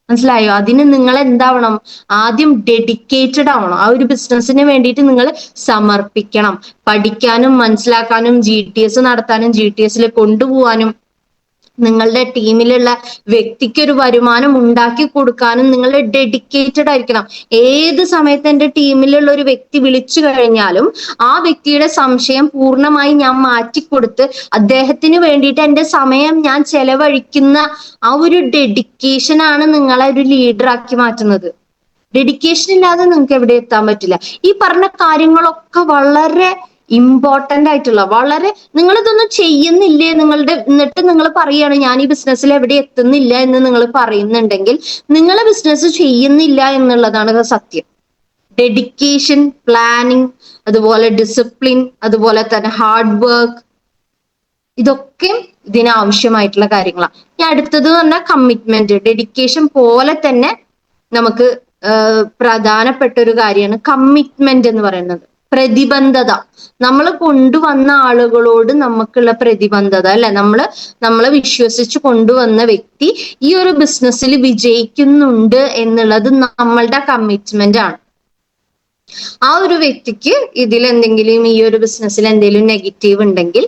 മനസ്സിലായോ? അതിന് നിങ്ങൾ എന്താവണം? ആദ്യം ഡെഡിക്കേറ്റഡ് ആവണം. ആ ഒരു ബിസിനസ്സിന് വേണ്ടിയിട്ട് നിങ്ങൾ സമർപ്പിക്കണം. പഠിക്കാനും മനസ്സിലാക്കാനും GTS നടത്താനും GTS കൊണ്ടുപോകാനും നിങ്ങളുടെ ടീമിലുള്ള വ്യക്തിക്ക് ഒരു വരുമാനം ഉണ്ടാക്കി കൊടുക്കാനും നിങ്ങൾ ഡെഡിക്കേറ്റഡ് ആയിരിക്കണം. ഏത് സമയത്ത് എന്റെ ടീമിലുള്ള ഒരു വ്യക്തി വിളിച്ചു കഴിഞ്ഞാലും ആ വ്യക്തിയുടെ സംശയം പൂർണ്ണമായി ഞാൻ മാറ്റിക്കൊടുത്ത് അദ്ദേഹത്തിന് വേണ്ടിയിട്ട് എന്റെ സമയം ഞാൻ ചെലവഴിക്കുന്ന ആ ഒരു ഡെഡിക്കേഷൻ ആണ് നിങ്ങളെ ഒരു ലീഡറാക്കി മാറ്റുന്നത്. ഡെഡിക്കേഷൻ ഇല്ലാതെ നിങ്ങൾക്ക് എവിടെ എത്താൻ പറ്റില്ല. ഈ പറഞ്ഞ കാര്യങ്ങളൊക്കെ വളരെ ഇമ്പോർട്ടന്റ് ആയിട്ടുള്ള, വളരെ നിങ്ങൾ ഇതൊന്നും ചെയ്യുന്നില്ലേ എന്നിട്ട് നിങ്ങൾ പറയാണ് ഞാൻ ഈ ബിസിനസ്സിൽ എവിടെ എത്തുന്നില്ല എന്ന് നിങ്ങൾ പറയുന്നുണ്ടെങ്കിൽ നിങ്ങൾ ബിസിനസ് ചെയ്യുന്നില്ല എന്നുള്ളതാണ് സത്യം. ഡെഡിക്കേഷൻ, പ്ലാനിങ്, അതുപോലെ ഡിസിപ്ലിൻ, അതുപോലെ തന്നെ ഹാർഡ് വർക്ക്, ഇതൊക്കെ ഇതിനാവശ്യമായിട്ടുള്ള കാര്യങ്ങളാണ്. ഇനി അടുത്തത് എന്ന് പറഞ്ഞാൽ കമ്മിറ്റ്മെന്റ്, ഡെഡിക്കേഷൻ പോലെ തന്നെ നമുക്ക് പ്രധാനപ്പെട്ട ഒരു കാര്യമാണ് കമ്മിറ്റ്മെന്റ് എന്ന് പറയുന്നത്. പ്രതിബദ്ധത, നമ്മൾ കൊണ്ടുവന്ന ആളുകളോട് നമുക്കുള്ള പ്രതിബദ്ധത അല്ലെ, നമ്മളെ വിശ്വസിച്ച് കൊണ്ടുവന്ന വ്യക്തി ഈ ഒരു ബിസിനസ്സിൽ വിജയിക്കുന്നുണ്ട് എന്നുള്ളത് നമ്മളുടെ കമ്മിറ്റ്മെന്റ് ആണ്. ആ ഒരു വ്യക്തിക്ക് ഇതിൽ എന്തെങ്കിലും ഈ ഒരു ബിസിനസ്സിൽ എന്തെങ്കിലും നെഗറ്റീവ് ഉണ്ടെങ്കിൽ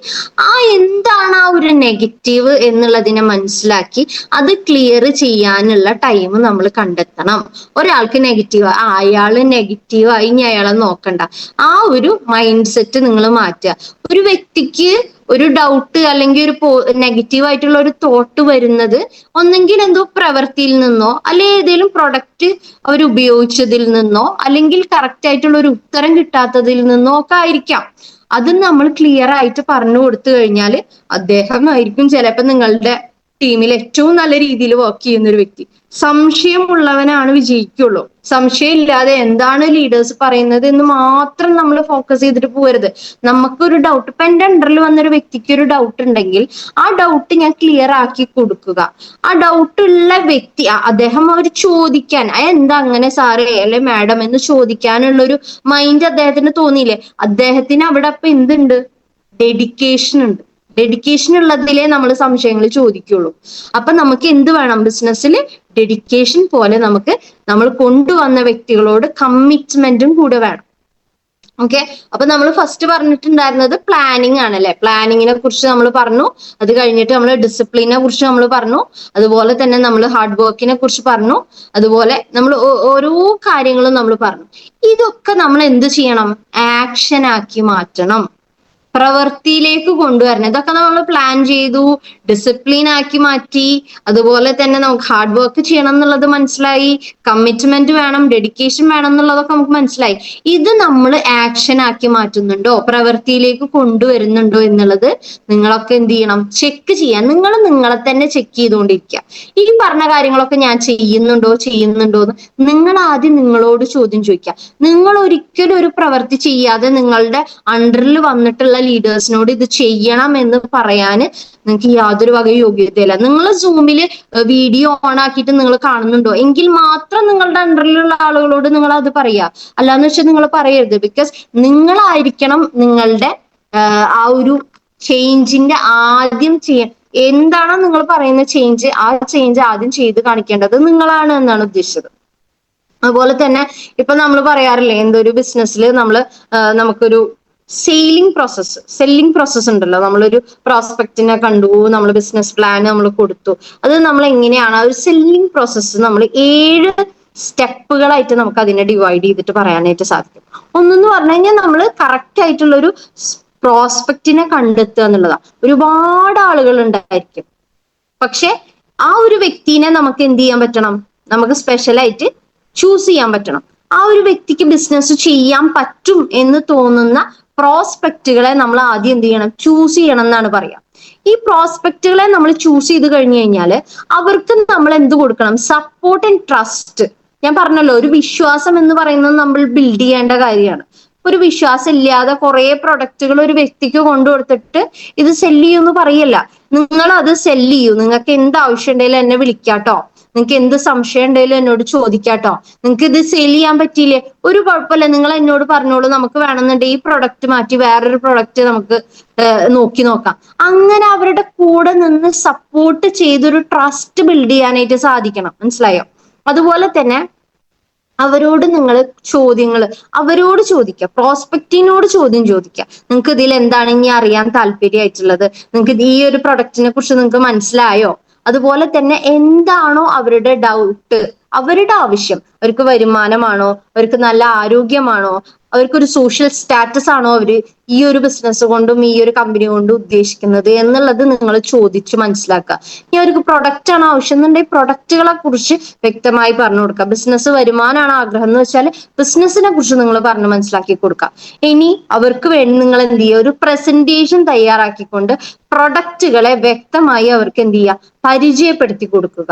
എന്താണ് ആ ഒരു നെഗറ്റീവ് എന്നുള്ളതിനെ മനസ്സിലാക്കി അത് ക്ലിയർ ചെയ്യാനുള്ള ടൈം നമ്മൾ കണ്ടെത്തണം. ഒരാൾക്ക് നെഗറ്റീവ്, അയാള് നെഗറ്റീവായി ഇനി അയാളെ നോക്കണ്ട, ആ ഒരു മൈൻഡ് സെറ്റ് നിങ്ങൾ മാറ്റുക. ഒരു വ്യക്തിക്ക് ഒരു ഡൗട്ട് അല്ലെങ്കിൽ ഒരു നെഗറ്റീവ് ആയിട്ടുള്ള ഒരു തോട്ട് വരുന്നത് ഒന്നെങ്കിൽ എന്തോ പ്രവൃത്തിയിൽ നിന്നോ അല്ലെ ഏതെങ്കിലും പ്രൊഡക്റ്റ് അവർ ഉപയോഗിച്ചതിൽ നിന്നോ അല്ലെങ്കിൽ കറക്റ്റ് ആയിട്ടുള്ള ഒരു ഉത്തരം കിട്ടാത്തതിൽ നിന്നോ ഒക്കെ ആയിരിക്കാം. അത് നമ്മൾ ക്ലിയർ ആയിട്ട് പറഞ്ഞു കൊടുത്തു കഴിഞ്ഞാൽ അദ്ദേഹം ആയിരിക്കും ചിലപ്പോൾ നിങ്ങളുടെ ടീമിൽ ഏറ്റവും നല്ല രീതിയിൽ വർക്ക് ചെയ്യുന്ന ഒരു വ്യക്തി. സംശയമുള്ളവനാണ് വിജയിക്കുള്ളൂ. സംശയമില്ലാതെ എന്താണ് ലീഡേഴ്സ് പറയുന്നത് എന്ന് മാത്രം നമ്മൾ ഫോക്കസ് ചെയ്തിട്ട് പോകരുത്. നമുക്കൊരു ഡൗട്ട്, ഇപ്പൊ എന്റെ അണ്ടറിൽ വന്നൊരു വ്യക്തിക്ക് ഒരു ഡൗട്ട് ഉണ്ടെങ്കിൽ ആ ഡൗട്ട് ഞാൻ ക്ലിയർ ആക്കി കൊടുക്കുക. ആ ഡൗട്ട് ഉള്ള വ്യക്തി അദ്ദേഹം അവർ ചോദിക്കാൻ എന്താ അങ്ങനെ സാറേ അല്ലെ മാഡം എന്ന് ചോദിക്കാനുള്ള ഒരു മൈൻഡ് അദ്ദേഹത്തിന് തോന്നിയില്ലേ, അദ്ദേഹത്തിന് അവിടെ അപ്പൊ എന്തുണ്ട്, ഡെഡിക്കേഷൻ ഉണ്ട്. ഡെഡിക്കേഷൻ ഉള്ളതിലേ നമ്മൾ സംശയങ്ങൾ ചോദിക്കുള്ളൂ. അപ്പൊ നമുക്ക് എന്ത് വേണം, ബിസിനസ്സിൽ ഡെഡിക്കേഷൻ പോലെ നമ്മൾ കൊണ്ടുവന്ന വ്യക്തികളോട് കമ്മിറ്റ്മെന്റും കൂടെ വേണം. ഓക്കെ, അപ്പൊ നമ്മൾ ഫസ്റ്റ് പറഞ്ഞിട്ടുണ്ടായിരുന്നത് പ്ലാനിങ് ആണല്ലേ. പ്ലാനിങ്ങിനെ കുറിച്ച് നമ്മൾ പറഞ്ഞു, അത് കഴിഞ്ഞിട്ട് നമ്മൾ ഡിസിപ്ലിനെ കുറിച്ച് നമ്മൾ പറഞ്ഞു, അതുപോലെ തന്നെ നമ്മൾ ഹാർഡ് വർക്കിനെ കുറിച്ച് പറഞ്ഞു, അതുപോലെ നമ്മൾ ഓരോ കാര്യങ്ങളും നമ്മൾ പറഞ്ഞു. ഇതൊക്കെ നമ്മൾ എന്ത് ചെയ്യണം, ആക്ഷൻ ആക്കി മാറ്റണം, പ്രവൃത്തിയിലേക്ക് കൊണ്ടുവരണം. ഇതൊക്കെ നമ്മൾ പ്ലാൻ ചെയ്തു, ഡിസിപ്ലിൻ ആക്കി മാറ്റി, അതുപോലെ തന്നെ നമുക്ക് ഹാർഡ് വർക്ക് ചെയ്യണം എന്നുള്ളത് മനസ്സിലായി, കമ്മിറ്റ്മെന്റ് വേണം, ഡെഡിക്കേഷൻ വേണം എന്നുള്ളതൊക്കെ നമുക്ക് മനസ്സിലായി. ഇത് നമ്മൾ ആക്ഷൻ ആക്കി മാറ്റുന്നുണ്ടോ, പ്രവൃത്തിയിലേക്ക് കൊണ്ടുവരുന്നുണ്ടോ എന്നുള്ളത് നിങ്ങളൊക്കെ എന്ത് ചെയ്യണം, ചെക്ക് ചെയ്യാൻ. നിങ്ങളെ തന്നെ ചെക്ക് ചെയ്തുകൊണ്ടിരിക്കുക. ഈ പറഞ്ഞ കാര്യങ്ങളൊക്കെ ഞാൻ ചെയ്യുന്നുണ്ടോ എന്ന് നിങ്ങൾ ആദ്യം നിങ്ങളോട് ചോദ്യം ചോദിക്കുക. നിങ്ങൾ ഒരിക്കലും ഒരു പ്രവൃത്തി ചെയ്യാതെ നിങ്ങളുടെ അണ്ടറിൽ വന്നിട്ടുള്ള ലീഡേഴ്സിനോട് ഇത് ചെയ്യണം എന്ന് പറയാന് നിങ്ങൾക്ക് യാതൊരു വക യോഗ്യതയില്ല. നിങ്ങൾ സൂമില് വീഡിയോ ഓൺ ആക്കിയിട്ട് നിങ്ങൾ കാണുന്നുണ്ടോ എങ്കിൽ മാത്രം നിങ്ങളുടെ അണ്ടറിലുള്ള ആളുകളോട് നിങ്ങൾ അത് പറയാ. അല്ലാന്ന് വെച്ചാൽ നിങ്ങൾ പറയരുത്. ബിക്കോസ് നിങ്ങളായിരിക്കണം നിങ്ങളുടെ ആ ഒരു ചേഞ്ചിന്റെ ആദ്യം എന്താണോ നിങ്ങൾ പറയുന്ന ചേഞ്ച്, ആ ചേഞ്ച് ആദ്യം ചെയ്ത് കാണിക്കേണ്ടത് നിങ്ങളാണ് എന്നാണ് ഉദ്ദേശിച്ചത്. അതുപോലെ തന്നെ ഇപ്പൊ നമ്മൾ പറയാറില്ലേ, എന്തൊരു ബിസിനസ്സിൽ നമുക്കൊരു സെല്ലിംഗ് പ്രോസസ്സ് ഉണ്ടല്ലോ. നമ്മളൊരു പ്രോസ്പെക്റ്റിനെ കണ്ടു, നമ്മൾ ബിസിനസ് പ്ലാൻ നമ്മൾ കൊടുത്തു, അത് നമ്മൾ എങ്ങനെയാണ് ആ ഒരു സെല്ലിംഗ് പ്രോസസ്സ് നമ്മൾ 7 സ്റ്റെപ്പുകളായിട്ട് നമുക്ക് അതിനെ ഡിവൈഡ് ചെയ്തിട്ട് പറയാനായിട്ട് സാധിക്കും. ഒന്നെന്ന് പറഞ്ഞു കഴിഞ്ഞാൽ നമ്മൾ കറക്റ്റ് ആയിട്ടുള്ള ഒരു പ്രോസ്പെക്റ്റിനെ കണ്ടെത്തുക എന്നുള്ളതാണ്. ഒരുപാട് ആളുകൾ ഉണ്ടായിരിക്കും, പക്ഷെ ആ ഒരു വ്യക്തിനെ നമുക്ക് എന്ത് ചെയ്യാൻ പറ്റണം, നമുക്ക് സ്പെഷ്യലായിട്ട് ചൂസ് ചെയ്യാൻ പറ്റണം. ആ ഒരു വ്യക്തിക്ക് ബിസിനസ് ചെയ്യാൻ പറ്റും എന്ന് തോന്നുന്ന പ്രോസ്പെക്റ്റുകളെ നമ്മൾ ആദ്യം എന്ത് ചെയ്യണം, ചൂസ് ചെയ്യണം എന്നാണ് പറയാം. ഈ പ്രോസ്പെക്റ്റുകളെ നമ്മൾ ചൂസ് ചെയ്ത് കഴിഞ്ഞു കഴിഞ്ഞാൽ അവർക്ക് നമ്മൾ എന്ത് കൊടുക്കണം, സപ്പോർട്ട് ആൻഡ് ട്രസ്റ്റ്. ഞാൻ പറഞ്ഞല്ലോ, ഒരു വിശ്വാസം എന്ന് പറയുന്നത് നമ്മൾ ബിൽഡ് ചെയ്യേണ്ട കാര്യമാണ്. ഒരു വിശ്വാസം ഇല്ലാതെ കുറെ പ്രൊഡക്റ്റുകൾ ഒരു വ്യക്തിക്ക് കൊണ്ടുകൊടുത്തിട്ട് ഇത് സെല്ല് ചെയ്യൂന്ന് പറയല്ല. നിങ്ങൾ അത് സെല്ല് ചെയ്യൂ. നിങ്ങൾക്ക് എന്ത് ആവശ്യം ഉണ്ടെങ്കിലും എന്നെ വിളിക്കാട്ടോ, നിങ്ങൾക്ക് എന്ത് സംശയം ഉണ്ടെങ്കിലും എന്നോട് ചോദിക്കാട്ടോ. നിങ്ങൾക്ക് ഇത് സെയിൽ ചെയ്യാൻ പറ്റിയില്ലേ, ഒരു കുഴപ്പമില്ല, നിങ്ങൾ എന്നോട് പറഞ്ഞോളൂ, നമുക്ക് വേണമെന്നുണ്ടെങ്കിൽ ഈ പ്രൊഡക്റ്റ് മാറ്റി വേറൊരു പ്രൊഡക്റ്റ് നമുക്ക് നോക്കാം. അങ്ങനെ അവരുടെ കൂടെ നിന്ന് സപ്പോർട്ട് ചെയ്തൊരു ട്രസ്റ്റ് ബിൽഡ് ചെയ്യാനായിട്ട് സാധിക്കണം. മനസ്സിലായോ? അതുപോലെ തന്നെ അവരോട് നിങ്ങൾ അവരോട് ചോദിക്കുക, പ്രോസ്പെക്റ്റിനോട് ചോദ്യം ചോദിക്കുക. നിങ്ങൾക്ക് ഇതിൽ എന്താണ് ഇനി അറിയാൻ താല്പര്യമായിട്ടുള്ളത്, നിങ്ങൾക്ക് ഈ ഒരു പ്രൊഡക്റ്റിനെ കുറിച്ച് നിങ്ങൾക്ക് മനസ്സിലായോ? അതുപോലെ തന്നെ എന്താണോ അവരുടെ ഡൗട്ട്, അവരുടെ ആവശ്യം, അവർക്ക് വരുമാനമാണോ, അവർക്ക് നല്ല ആരോഗ്യമാണോ, അവർക്കൊരു സോഷ്യൽ സ്റ്റാറ്റസ് ആണോ അവര് ഈ ഒരു ബിസിനസ് കൊണ്ടും ഈ ഒരു കമ്പനി കൊണ്ടും ഉദ്ദേശിക്കുന്നത് എന്നുള്ളത് നിങ്ങൾ ചോദിച്ചു മനസ്സിലാക്കുക. ഇനി അവർക്ക് പ്രൊഡക്റ്റ് ആണ് ആവശ്യം എന്നുണ്ടെങ്കിൽ പ്രൊഡക്റ്റുകളെ കുറിച്ച് വ്യക്തമായി പറഞ്ഞു കൊടുക്കുക. ബിസിനസ് വരുമാനമാണ് ആഗ്രഹം എന്ന് വെച്ചാൽ ബിസിനസിനെ കുറിച്ച് നിങ്ങൾ പറഞ്ഞ് മനസ്സിലാക്കി കൊടുക്കുക. ഇനി അവർക്ക് വേണ്ടി നിങ്ങൾ എന്ത് ചെയ്യുക, ഒരു പ്രസന്റേഷൻ തയ്യാറാക്കിക്കൊണ്ട് പ്രൊഡക്റ്റുകളെ വ്യക്തമായി അവർക്ക് എന്ത് ചെയ്യുക, പരിചയപ്പെടുത്തി കൊടുക്കുക.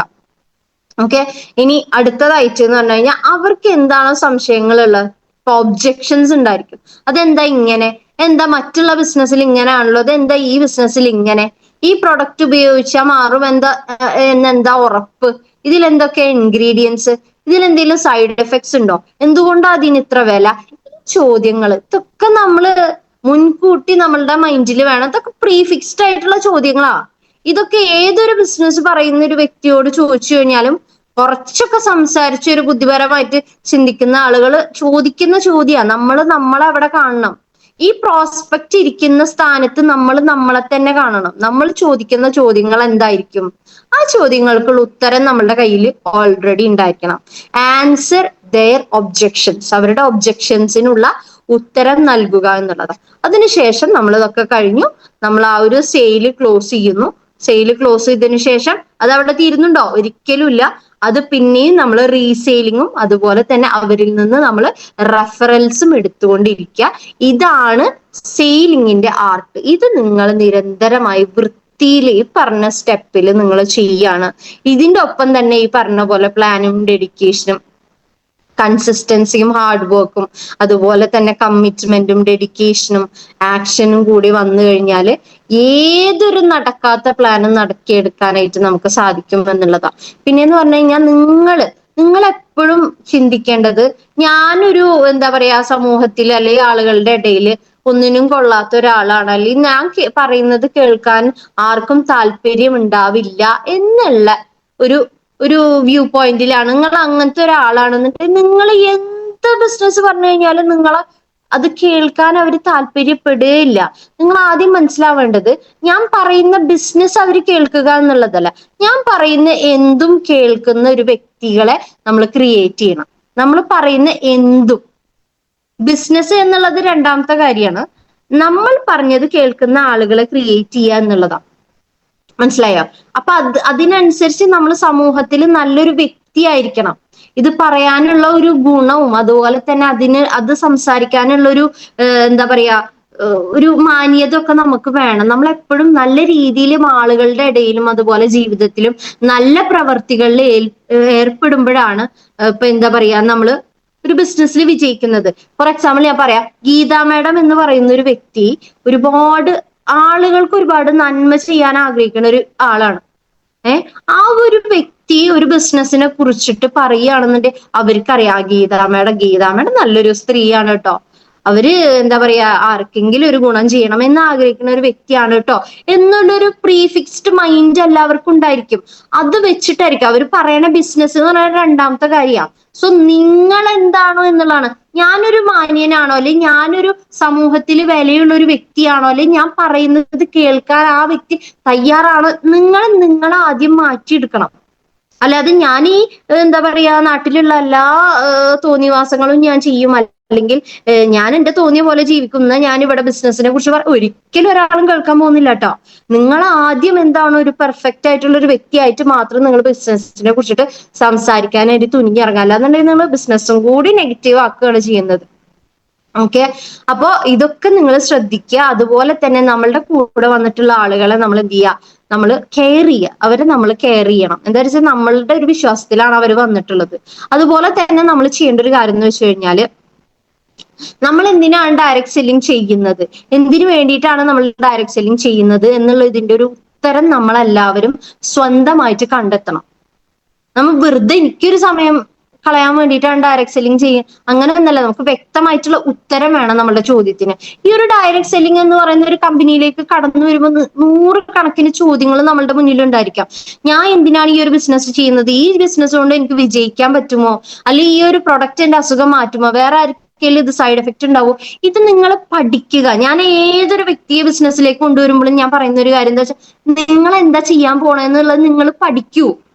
ഓക്കെ, ഇനി അടുത്തതായിട്ട് എന്ന് പറഞ്ഞു കഴിഞ്ഞാൽ അവർക്ക് എന്താണോ സംശയങ്ങളുള്ളത്, ഒബ്ജെക്ഷൻസ് ഉണ്ടായിരിക്കും. അതെന്താ ഇങ്ങനെ, എന്താ മറ്റുള്ള ബിസിനസ്സിൽ ഇങ്ങനെയാണല്ലോ, അത് എന്താ ഈ ബിസിനസ്സിൽ ഇങ്ങനെ, ഈ പ്രൊഡക്റ്റ് ഉപയോഗിച്ചാൽ മാറും എന്നെന്താ ഉറപ്പ്, ഇതിൽ എന്തൊക്കെ ഇൻഗ്രീഡിയൻസ്, ഇതിൽ എന്തെങ്കിലും സൈഡ് എഫക്ട്സ് ഉണ്ടോ, എന്തുകൊണ്ടാ അതിന് ഇത്ര വില, ചോദ്യങ്ങൾ ഇതൊക്കെ നമ്മള് മുൻകൂട്ടി നമ്മളുടെ മൈൻഡിൽ വേണം. ഇതൊക്കെ പ്രീഫിക്സ്ഡ് ആയിട്ടുള്ള ചോദ്യങ്ങളാ. ഇതൊക്കെ ഏതൊരു ബിസിനസ് പറയുന്ന ഒരു വ്യക്തിയോട് ചോദിച്ചു കഴിഞ്ഞാലും കുറച്ചൊക്കെ സംസാരിച്ച് ഒരു ബുദ്ധിപരമായിട്ട് ചിന്തിക്കുന്ന ആളുകൾ ചോദിക്കുന്ന ചോദ്യമാണ്. നമ്മളെ അവിടെ കാണണം. ഈ പ്രോസ്പെക്ട് ഇരിക്കുന്ന സ്ഥാനത്ത് നമ്മൾ നമ്മളെ തന്നെ കാണണം. നമ്മൾ ചോദിക്കുന്ന ചോദ്യങ്ങൾ എന്തായിരിക്കും, ആ ചോദ്യങ്ങൾക്കുള്ള ഉത്തരം നമ്മളുടെ കയ്യിൽ ഓൾറെഡി ഉണ്ടായിരിക്കണം. ആൻസർ ദെയർ ഒബ്ജെക്ഷൻസ്, അവരുടെ ഒബ്ജെക്ഷൻസിനുള്ള ഉത്തരം നൽകുക എന്നുള്ളത്. അതിനുശേഷം നമ്മൾ ഇതൊക്കെ കഴിഞ്ഞു, നമ്മൾ ആ ഒരു സെയിൽ ക്ലോസ് ചെയ്യുന്നു. സെയിൽ ക്ലോസ് ചെയ്തതിനു ശേഷം അത് അവിടെ തീരുന്നുണ്ടോ? ഒരിക്കലും ഇല്ല. അത് പിന്നെയും നമ്മൾ റീസെയിലിങ്ങും അതുപോലെ തന്നെ അവരിൽ നിന്ന് നമ്മൾ റെഫറൻസും എടുത്തുകൊണ്ടിരിക്കുക. ഇതാണ് സെയിലിങ്ങിന്റെ ആർട്ട്. ഇത് നിങ്ങൾ നിരന്തരമായി വൃത്തിയിൽ ഈ പറഞ്ഞ സ്റ്റെപ്പിൽ നിങ്ങൾ ചെയ്യാണ്. ഇതിന്റെ ഒപ്പം തന്നെ ഈ പറഞ്ഞ പോലെ പ്ലാനും ഡെഡിക്കേഷനും കൺസിസ്റ്റൻസിയും ഹാർഡ് വർക്കും അതുപോലെ തന്നെ കമ്മിറ്റ്മെന്റും ഡെഡിക്കേഷനും ആക്ഷനും കൂടി വന്നു കഴിഞ്ഞാൽ ഏതൊരു നടക്കാത്ത പ്ലാനും നടക്കിയെടുക്കാനായിട്ട് നമുക്ക് സാധിക്കും എന്നുള്ളതാണ്. പിന്നെന്ന് പറഞ്ഞു കഴിഞ്ഞാൽ നിങ്ങൾ എപ്പോഴും ചിന്തിക്കേണ്ടത്, ഞാനൊരു എന്താ പറയാ സമൂഹത്തിൽ അല്ലെങ്കിൽ ആളുകളുടെ ഇടയിൽ ഒന്നിനും കൊള്ളാത്ത ഒരാളാണ്, അല്ലെങ്കിൽ ഞാൻ പറയുന്നത് കേൾക്കാൻ ആർക്കും താല്പര്യം ഉണ്ടാവില്ല എന്നുള്ള ഒരു ഒരു വ്യൂ പോയിന്റിലാണ് നിങ്ങൾ അങ്ങനത്തെ ഒരാളാണെന്നിട്ട് നിങ്ങൾ എന്ത് ബിസിനസ് പറഞ്ഞു കഴിഞ്ഞാലും നിങ്ങളെ അത് കേൾക്കാൻ അവർ താല്പര്യപ്പെടുകയില്ല. നിങ്ങൾ ആദ്യം മനസ്സിലാവേണ്ടത്, ഞാൻ പറയുന്ന ബിസിനസ് അവർ കേൾക്കുക എന്നുള്ളതല്ല, ഞാൻ പറയുന്ന എന്തും കേൾക്കുന്ന ഒരു വ്യക്തികളെ നമ്മൾ ക്രിയേറ്റ് ചെയ്യണം. നമ്മൾ പറയുന്ന എന്തും, ബിസിനസ് എന്നുള്ളത് രണ്ടാമത്തെ കാര്യമാണ്. നമ്മൾ പറഞ്ഞത് കേൾക്കുന്ന ആളുകളെ ക്രിയേറ്റ് ചെയ്യുക എന്നുള്ളതാണ്. മനസ്സിലായോ? അപ്പൊ അതിനനുസരിച്ച് നമ്മൾ സമൂഹത്തിൽ നല്ലൊരു വ്യക്തിയായിരിക്കണം. ഇത് പറയാനുള്ള ഒരു ഗുണവും അതുപോലെ തന്നെ അത് സംസാരിക്കാനുള്ള ഒരു എന്താ പറയാ ഒരു മാന്യത ഒക്കെ നമുക്ക് വേണം. നമ്മൾ എപ്പോഴും നല്ല രീതിയിലും ആളുകളുടെ ഇടയിലും അതുപോലെ ജീവിതത്തിലും നല്ല പ്രവർത്തികളിൽ ഏർപ്പെടുമ്പോഴാണ് ഇപ്പൊ എന്താ പറയാ നമ്മള് ഒരു ബിസിനസ്സിൽ വിജയിക്കുന്നത്. ഫോർ എക്സാമ്പിൾ ഞാൻ പറയാം, ഗീതാ മാഡം എന്ന് പറയുന്ന ഒരു വ്യക്തി ഒരുപാട് ആളുകൾക്ക് ഒരുപാട് നന്മ ചെയ്യാൻ ആഗ്രഹിക്കുന്ന ഒരു ആളാണ്. ആ ഒരു വ്യക്തി ഒരു ബിസിനസിനെ കുറിച്ചിട്ട് പറയുകയാണെന്നുണ്ടെങ്കിൽ അവർക്കറിയാം ഗീതാ മാഡം നല്ലൊരു സ്ത്രീയാണ് കേട്ടോ, അവര് എന്താ പറയാ ആർക്കെങ്കിലും ഒരു ഗുണം ചെയ്യണം എന്ന് ആഗ്രഹിക്കുന്ന ഒരു വ്യക്തിയാണ് കേട്ടോ എന്നുള്ളൊരു പ്രീഫിക്സ്ഡ് മൈൻഡ് എല്ലാവർക്കും ഉണ്ടായിരിക്കും. അത് വെച്ചിട്ടായിരിക്കും അവർ പറയണ ബിസിനസ് എന്ന് പറയുന്ന രണ്ടാമത്തെ കാര്യമാണ്. സോ നിങ്ങൾ എന്താണോ എന്നുള്ളതാണ്. ഞാനൊരു മാന്യനാണോ, അല്ലെങ്കിൽ ഞാനൊരു സമൂഹത്തിൽ വിലയുള്ള ഒരു വ്യക്തിയാണോ, അല്ലെങ്കിൽ ഞാൻ പറയുന്നത് കേൾക്കാൻ ആ വ്യക്തി തയ്യാറാണോ, നിങ്ങൾ ആദ്യം മാറ്റിയെടുക്കണം. അല്ലാതെ ഞാൻ ഈ എന്താ പറയാ നാട്ടിലുള്ള എല്ലാ തോന്നിവാസങ്ങളും ഞാൻ ചെയ്യും, അല്ലെങ്കിൽ ഞാൻ എന്റെ തോന്നിയ പോലെ ജീവിക്കുന്ന ഞാൻ ഇവിടെ ബിസിനസിനെ കുറിച്ച് ഒരിക്കലും ഒരാളും കേൾക്കാൻ പോകുന്നില്ല കേട്ടോ. നിങ്ങൾ ആദ്യം എന്താണോ ഒരു പെർഫെക്റ്റ് ആയിട്ടുള്ള ഒരു വ്യക്തിയായിട്ട് മാത്രം നിങ്ങൾ ബിസിനസിനെ കുറിച്ചിട്ട് സംസാരിക്കാനായിട്ട് തുനിഞ്ഞിറങ്ങാം. അല്ലാന്നുണ്ടെങ്കിൽ നിങ്ങൾ ബിസിനസ്സും കൂടി നെഗറ്റീവ് ആക്കുകയാണ് ചെയ്യുന്നത്. ഓക്കെ, അപ്പോ ഇതൊക്കെ നിങ്ങൾ ശ്രദ്ധിക്കുക. അതുപോലെ തന്നെ നമ്മളുടെ കൂടെ വന്നിട്ടുള്ള ആളുകളെ നമ്മൾ എന്ത് ചെയ്യുക, നമ്മൾ കെയർ ചെയ്യുക. അവരെ നമ്മൾ കെയർ ചെയ്യണം. എന്താ വെച്ചാൽ നമ്മളുടെ ഒരു വിശ്വാസത്തിലാണ് അവർ വന്നിട്ടുള്ളത്. അതുപോലെ തന്നെ നമ്മൾ ചെയ്യേണ്ട ഒരു കാര്യം എന്ന് വെച്ച് കഴിഞ്ഞാല്, നമ്മൾ എന്തിനാണ് ഡയറക്ട് സെല്ലിംഗ് ചെയ്യുന്നത്, എന്തിനു വേണ്ടിയിട്ടാണ് നമ്മൾ ഡയറക്ട് സെല്ലിംഗ് ചെയ്യുന്നത് എന്നുള്ള ഇതിന്റെ ഒരു ഉത്തരം നമ്മളെല്ലാവരും സ്വന്തമായിട്ട് കണ്ടെത്തണം. നമ്മൾ വെറുതെ എനിക്കൊരു സമയം കളയാൻ വേണ്ടിയിട്ടാണ് ഡയറക്ട് സെല്ലിംഗ് ചെയ്യുക അങ്ങനെ ഒന്നല്ല. നമുക്ക് വ്യക്തമായിട്ടുള്ള ഉത്തരം വേണം നമ്മുടെ ചോദ്യത്തിന്. ഈ ഒരു ഡയറക്ട് സെല്ലിംഗ് എന്ന് പറയുന്ന ഒരു കമ്പനിയിലേക്ക് കടന്നു വരുമ്പോൾ 100 കണക്കിന് ചോദ്യങ്ങൾ നമ്മളുടെ മുന്നിൽ ഉണ്ടായിരിക്കാം. ഞാൻ എന്തിനാണ് ഈ ഒരു ബിസിനസ് ചെയ്യുന്നത്, ഈ ബിസിനസ് കൊണ്ട് എനിക്ക് വിജയിക്കാൻ പറ്റുമോ, അല്ലെങ്കിൽ ഈ ഒരു പ്രൊഡക്റ്റ് എന്റെ അസുഖം മാറ്റുമോ, വേറെ ആർക്കെങ്കിലും ഇത് സൈഡ് എഫക്റ്റ് ഉണ്ടാവും. ഇത് നിങ്ങൾ പഠിക്കുക. ഞാൻ ഏതൊരു വ്യക്തിയെ ബിസിനസ്സിലേക്ക് കൊണ്ടുവരുമ്പോഴും ഞാൻ പറയുന്ന ഒരു കാര്യം എന്താ വെച്ചാൽ, നിങ്ങൾ എന്താ ചെയ്യാൻ പോണെന്നുള്ളത് നിങ്ങൾ പഠിക്കൂ.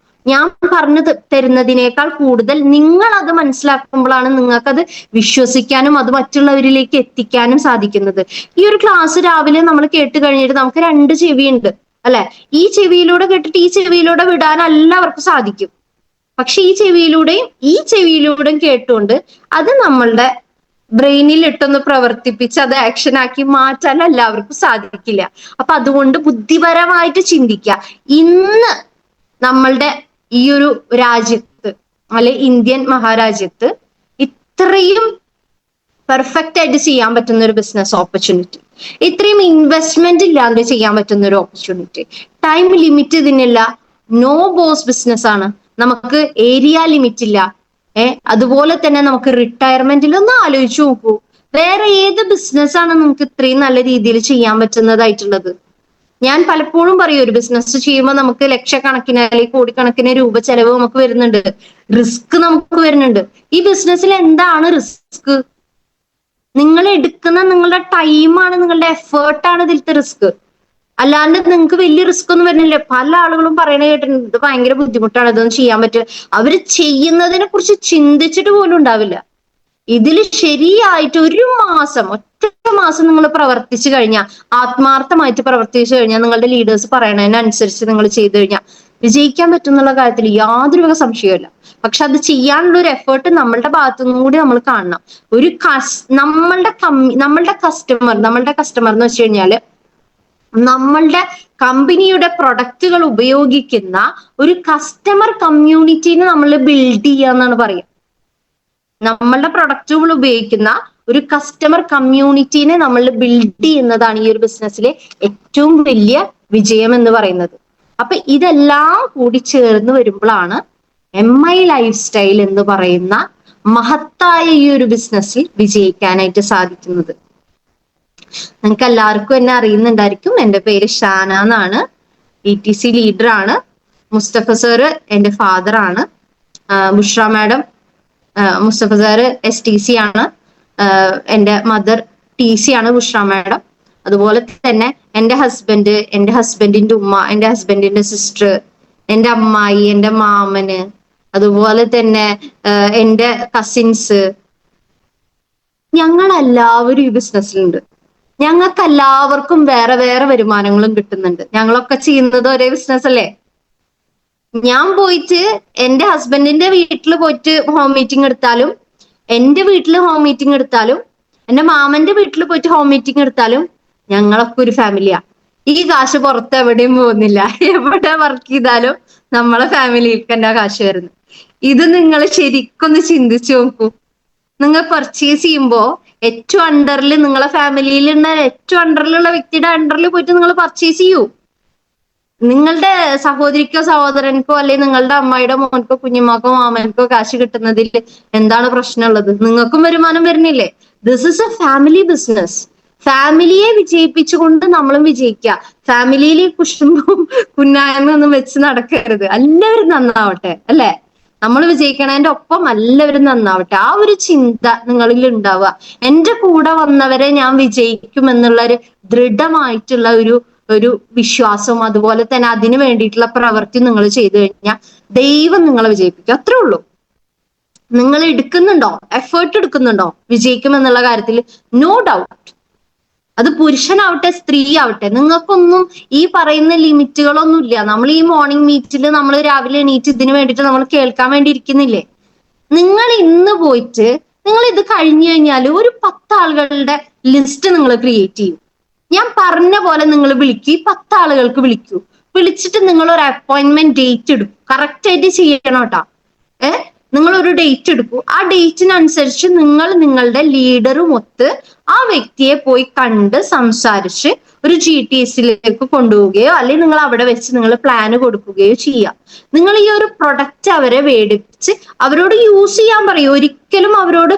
ഞാൻ പറഞ്ഞു തരുന്നതിനേക്കാൾ കൂടുതൽ നിങ്ങൾ അത് മനസ്സിലാക്കുമ്പോഴാണ് നിങ്ങൾക്കത് വിശ്വസിക്കാനും അത് മറ്റുള്ളവരിലേക്ക് എത്തിക്കാനും സാധിക്കുന്നത്. ഈ ഒരു ക്ലാസ് രാവിലെ നമ്മൾ കേട്ട് കഴിഞ്ഞിട്ട് നമുക്ക് 2 ചെവിയുണ്ട് അല്ലെ. ഈ ചെവിയിലൂടെ കേട്ടിട്ട് ഈ ചെവിയിലൂടെ വിടാൻ എല്ലാവർക്കും സാധിക്കും. പക്ഷെ ഈ ചെവിയിലൂടെയും കേട്ടുകൊണ്ട് അത് നമ്മളുടെ ബ്രെയിനിൽ ഇട്ടൊന്ന് പ്രവർത്തിപ്പിച്ച് അത് ആക്ഷൻ ആക്കി മാറ്റാൻ എല്ലാവർക്കും സാധിക്കില്ല. അപ്പൊ അതുകൊണ്ട് ബുദ്ധിപരമായിട്ട് ചിന്തിക്കുക. ഇന്ന് നമ്മളുടെ ഈ ഒരു രാജ്യത്ത് അല്ലെ ഇന്ത്യൻ മഹാരാജ്യത്ത് ഇത്രയും പെർഫെക്റ്റ് ആയിട്ട് ചെയ്യാൻ പറ്റുന്ന ഒരു ബിസിനസ് ഓപ്പർച്യൂണിറ്റി, ഇത്രയും ഇൻവെസ്റ്റ്മെന്റ് ഇല്ലാതെ ചെയ്യാൻ പറ്റുന്ന ഒരു ഓപ്പർച്യൂണിറ്റി, ടൈം ലിമിറ്റ് ഇതിനില്ല, നോ ബോസ് ബിസിനസ് ആണ്, നമുക്ക് ഏരിയ ലിമിറ്റ് ഇല്ല. അതുപോലെ തന്നെ നമുക്ക് റിട്ടയർമെന്റിൽ ഒന്ന് ആലോചിച്ച് നോക്കൂ, വേറെ ഏത് ബിസിനസ് ആണ് നിങ്ങൾക്ക് ഇത്രയും നല്ല രീതിയിൽ ചെയ്യാൻ പറ്റുന്നതായിട്ടുള്ളത്? ഞാൻ പലപ്പോഴും പറയും, ഒരു ബിസിനസ് ചെയ്യുമ്പോൾ നമുക്ക് ലക്ഷക്കണക്കിന് അല്ലെങ്കിൽ കോടിക്കണക്കിന് രൂപ ചെലവ് നമുക്ക് വരുന്നുണ്ട്, റിസ്ക് നമുക്ക് വരുന്നുണ്ട്. ഈ ബിസിനസ്സിൽ എന്താണ് റിസ്ക്? നിങ്ങൾ എടുക്കുന്ന നിങ്ങളുടെ ടൈമാണ്, നിങ്ങളുടെ എഫേർട്ടാണ് ഇതിലത്തെ റിസ്ക്. അല്ലാണ്ട് നിങ്ങൾക്ക് വലിയ റിസ്ക് ഒന്നും വരുന്നില്ല. പല ആളുകളും പറയണ കേട്ടിട്ടുണ്ട്, ഇത് ഭയങ്കര ബുദ്ധിമുട്ടാണ്, ഇതൊന്നും ചെയ്യാൻ പറ്റുക. അവര് ചെയ്യുന്നതിനെ കുറിച്ച് ചിന്തിച്ചിട്ട് പോലും ഉണ്ടാവില്ല. ഇതിൽ ശരിയായിട്ട് ഒരു മാസം, ഒറ്റ മാസം നിങ്ങൾ പ്രവർത്തിച്ചു കഴിഞ്ഞാൽ, ആത്മാർത്ഥമായിട്ട് പ്രവർത്തിച്ചു കഴിഞ്ഞാൽ, നിങ്ങളുടെ ലീഡേഴ്സ് പറയണതിനനുസരിച്ച് നിങ്ങൾ ചെയ്തു കഴിഞ്ഞാൽ വിജയിക്കാൻ പറ്റുന്നുള്ള കാര്യത്തിൽ യാതൊരു വക സംശയമില്ല. പക്ഷെ അത് ചെയ്യാനുള്ള ഒരു എഫേർട്ട് നമ്മളുടെ ഭാഗത്തുനിന്നും കൂടി നമ്മൾ കാണണം. ഒരു നമ്മളുടെ കസ്റ്റമർ എന്ന് വെച്ച് കഴിഞ്ഞാല് നമ്മളുടെ കമ്പനിയുടെ പ്രൊഡക്റ്റുകൾ ഉപയോഗിക്കുന്ന ഒരു കസ്റ്റമർ കമ്മ്യൂണിറ്റീനെ നമ്മൾ ബിൽഡ് ചെയ്യുക എന്നാണ് പറയുക. നമ്മളുടെ പ്രൊഡക്റ്റുകൾ ഉപയോഗിക്കുന്ന ഒരു കസ്റ്റമർ കമ്മ്യൂണിറ്റീനെ നമ്മൾ ബിൽഡ് ചെയ്യുന്നതാണ് ഈ ഒരു ബിസിനസ്സിലെ ഏറ്റവും വലിയ വിജയം എന്ന് പറയുന്നത്. അപ്പൊ ഇതെല്ലാം കൂടി ചേർന്ന് വരുമ്പോഴാണ് MI ലൈഫ് സ്റ്റൈൽ എന്ന് പറയുന്ന മഹത്തായ ഈ ഒരു ബിസിനസ്സിൽ വിജയിക്കാനായിട്ട് സാധിക്കുന്നത്. നിങ്ങൾക്ക് എല്ലാവർക്കും എന്നെ അറിയുന്നുണ്ടായിരിക്കും. എൻ്റെ പേര് ഷാന എന്നാണ്, ETC ലീഡർ ആണ്. മുസ്തഫ സാറ് എൻ്റെ ഫാദർ ആണ്. Bushra madam, Mustafa sir STC ആണ്. എൻ്റെ മദർ TC ആണ് ബുഷ്ര മാഡം. അതുപോലെ തന്നെ എൻ്റെ ഹസ്ബൻഡ്, എൻ്റെ ഹസ്ബൻഡിന്റെ ഉമ്മ, എൻ്റെ ഹസ്ബൻഡിന്റെ സിസ്റ്റർ, എൻ്റെ അമ്മായി, എൻ്റെ മാമന്, അതുപോലെ തന്നെ എൻ്റെ കസിൻസ്, ഞങ്ങളെല്ലാവരും ഈ ബിസിനസ്സിലുണ്ട്. ഞങ്ങൾക്ക് എല്ലാവർക്കും വേറെ വേറെ വരുമാനങ്ങളും കിട്ടുന്നുണ്ട്. ഞങ്ങളൊക്കെ ചെയ്യുന്നത് ഒരേ ബിസിനസ് അല്ലേ? ഞാൻ പോയിട്ട് എൻ്റെ ഹസ്ബൻഡിന്റെ വീട്ടിൽ പോയിട്ട് ഹോം മീറ്റിംഗ് എടുത്താലും, എൻ്റെ വീട്ടിൽ ഹോം മീറ്റിംഗ് എടുത്താലും, എൻ്റെ മാമന്റെ വീട്ടിൽ പോയിട്ട് ഹോം മീറ്റിംഗ് എടുത്താലും ഞങ്ങളൊക്കെ ഒരു ഫാമിലിയാ. ഈ കാശ് പുറത്ത് എവിടെയും പോകുന്നില്ല. എവിടെ വർക്ക് ചെയ്താലും നമ്മളെ ഫാമിലിയിലേക്ക് തന്നെ കാശ് വരുന്നു. ഇത് നിങ്ങൾ ശരിക്കൊന്ന് ചിന്തിച്ചു നോക്കൂ. നിങ്ങൾ പർച്ചേസ് ചെയ്യുമ്പോ ഏറ്റവും അണ്ടറിൽ, നിങ്ങളെ ഫാമിലിയിലുള്ള ഏറ്റവും അണ്ടറിലുള്ള വ്യക്തിയുടെ അണ്ടറിൽ പോയിട്ട് നിങ്ങൾ പർച്ചേസ് ചെയ്യൂ. നിങ്ങളുടെ സഹോദരിക്കോ സഹോദരനക്കോ അല്ലെങ്കിൽ നിങ്ങളുടെ അമ്മായിയുടെ മോൻക്കോ കുഞ്ഞുമാക്കോ മാമനക്കോ കാശ് കിട്ടുന്നതിൽ എന്താണ് പ്രശ്നമുള്ളത്? നിങ്ങൾക്കും വരുമാനം വരുന്നില്ലേ? This is A family business. ഫാമിലിയെ വിജയിപ്പിച്ചുകൊണ്ട് നമ്മളും വിജയിക്കുക. ഫാമിലിയിൽ കുശുമ്പും കുന്നായ്മയൊന്നും വെച്ച് നടക്കരുത്. എല്ലാവരും നന്നാവട്ടെ, അല്ലെ? നമ്മൾ വിജയിക്കണതിന്റെ ഒപ്പം എല്ലാവരും നന്നാവട്ടെ. ആ ഒരു ചിന്ത നിങ്ങളിൽ ഉണ്ടാവുക. എൻ്റെ കൂടെ വന്നവരെ ഞാൻ വിജയിക്കും എന്നുള്ള ഒരു ദൃഢമായിട്ടുള്ള ഒരു വിശ്വാസവും അതുപോലെ തന്നെ അതിന് വേണ്ടിയിട്ടുള്ള പ്രവൃത്തി നിങ്ങൾ ചെയ്തു കഴിഞ്ഞാൽ ദൈവം നിങ്ങളെ വിജയിപ്പിക്കും. അത്രേ ഉള്ളൂ. നിങ്ങൾ എടുക്കുന്നുണ്ടോ, എഫേർട്ട് എടുക്കുന്നുണ്ടോ വിജയിക്കുമെന്നുള്ള കാര്യത്തിൽ നോ ഡൗട്ട്. അത് പുരുഷനാവട്ടെ സ്ത്രീ ആവട്ടെ, നിങ്ങൾക്കൊന്നും ഈ പറയുന്ന ലിമിറ്റുകളൊന്നും ഇല്ല. നമ്മൾ ഈ മോർണിംഗ് മീറ്റിൽ നമ്മൾ രാവിലെ എണീറ്റ് ഇതിന് വേണ്ടിയിട്ട് നമ്മൾ കേൾക്കാൻ വേണ്ടി ഇരിക്കുന്നില്ലേ? നിങ്ങൾ ഇന്ന് പോയിട്ട് നിങ്ങൾ ഇത് കഴിഞ്ഞു കഴിഞ്ഞാൽ ഒരു 10 ആളുകളുടെ ലിസ്റ്റ് നിങ്ങൾ ക്രിയേറ്റ് ചെയ്യും. ഞാൻ പറഞ്ഞ പോലെ നിങ്ങൾ വിളിക്കൂ, ഈ 10 ആളുകൾക്ക് വിളിക്കൂ. വിളിച്ചിട്ട് നിങ്ങൾ ഒരു അപ്പോയിന്റ്മെന്റ് ഡേറ്റ് എടുക്കും. കറക്റ്റ് ആയിട്ട് ചെയ്യണം കേട്ടോ. നിങ്ങൾ ഒരു ഡേറ്റ് എടുക്കൂ. ആ ഡേറ്റിനനുസരിച്ച് നിങ്ങൾ നിങ്ങളുടെ ലീഡറും ഒത്ത് ആ വ്യക്തിയെ പോയി കണ്ട് സംസാരിച്ച് ഒരു GTSയിലേക്ക് കൊണ്ടുപോവുകയോ അല്ലെങ്കിൽ നിങ്ങൾ അവിടെ വെച്ച് നിങ്ങൾ പ്ലാന് കൊടുക്കുകയോ ചെയ്യാം. നിങ്ങൾ ഈ ഒരു പ്രൊഡക്റ്റ് അവരെ മേടിച്ച് അവരോട് യൂസ് ചെയ്യാൻ പറയും. ഒരിക്കലും അവരോട്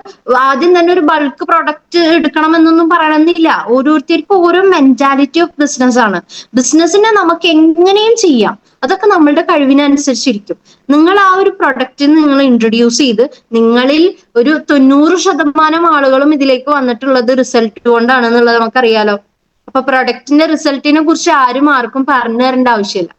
ആദ്യം തന്നെ ഒരു ബൾക്ക് പ്രൊഡക്റ്റ് എടുക്കണമെന്നൊന്നും പറയണമെന്നില്ല. ഓരോരുത്തർക്കും ഓരോ മെന്റാലിറ്റി ഓഫ് ബിസിനസ് ആണ്. ബിസിനസ്സിനെ നമുക്ക് എങ്ങനെയും ചെയ്യാം. അതൊക്കെ നമ്മളുടെ കഴിവിനനുസരിച്ചിരിക്കും. നിങ്ങൾ ആ ഒരു പ്രൊഡക്റ്റ് നിങ്ങൾ ഇൻട്രൊഡ്യൂസ് ചെയ്ത് നിങ്ങളിൽ ഒരു 90% ആളുകളും ഇതിലേക്ക് വന്നിട്ടുള്ളത് റിസൾട്ട് കൊണ്ടാണെന്നുള്ളത് നമുക്കറിയാലോ. അപ്പൊ പ്രൊഡക്റ്റിന്റെ റിസൾട്ടിനെ കുറിച്ച് ആർക്കും പറഞ്ഞു തരേണ്ട ആവശ്യമില്ല.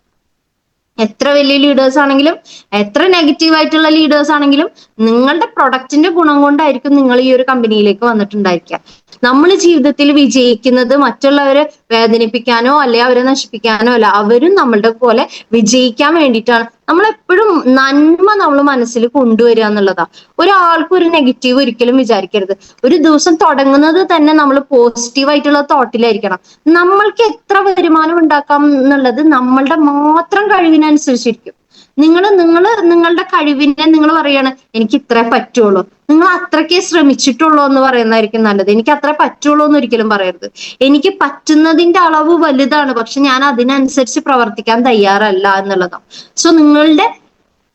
എത്ര വലിയ ലീഡേഴ്സ് ആണെങ്കിലും എത്ര നെഗറ്റീവ് ആയിട്ടുള്ള ലീഡേഴ്സ് ആണെങ്കിലും നിങ്ങളുടെ പ്രൊഡക്റ്റിന്റെ ഗുണം കൊണ്ടായിരിക്കും നിങ്ങൾ ഈ ഒരു കമ്പനിയിലേക്ക് വന്നിട്ടുണ്ടായിരിക്കുക. നമ്മൾ ജീവിതത്തിൽ വിജയിക്കുന്നത് മറ്റുള്ളവരെ വേദനിപ്പിക്കാനോ അല്ലെ അവരെ നശിപ്പിക്കാനോ അല്ല. അവരും നമ്മളുടെ പോലെ വിജയിക്കാൻ വേണ്ടിയിട്ടാണ്. നമ്മളെപ്പോഴും നന്മ നമ്മൾ മനസ്സിൽ കൊണ്ടുവരിക എന്നുള്ളതാ. ഒരാൾക്കും ഒരു നെഗറ്റീവ് ഒരിക്കലും വിചാരിക്കരുത്. ഒരു ദിവസം തുടങ്ങുന്നത് തന്നെ നമ്മൾ പോസിറ്റീവ് ആയിട്ടുള്ള തോട്ടിലായിരിക്കണം. നമ്മൾക്ക് എത്ര വരുമാനം ഉണ്ടാക്കാം എന്നുള്ളത് നമ്മളുടെ മാത്രം കഴിവിനനുസരിച്ചിരിക്കും. നിങ്ങളുടെ കഴിവിനെ നിങ്ങൾ പറയാണ് എനിക്ക് ഇത്രേ പറ്റുള്ളൂ, നിങ്ങൾ അത്രയ്ക്കേ ശ്രമിച്ചിട്ടുള്ളൂ എന്ന് പറയുന്നതായിരിക്കും നല്ലത്. എനിക്ക് അത്ര പറ്റുള്ളൂ എന്ന് ഒരിക്കലും പറയരുത്. എനിക്ക് പറ്റുന്നതിന്റെ അളവ് വലുതാണ്, പക്ഷെ ഞാൻ അതിനനുസരിച്ച് പ്രവർത്തിക്കാൻ തയ്യാറല്ല എന്നുള്ളതാണ്. സോ നിങ്ങളുടെ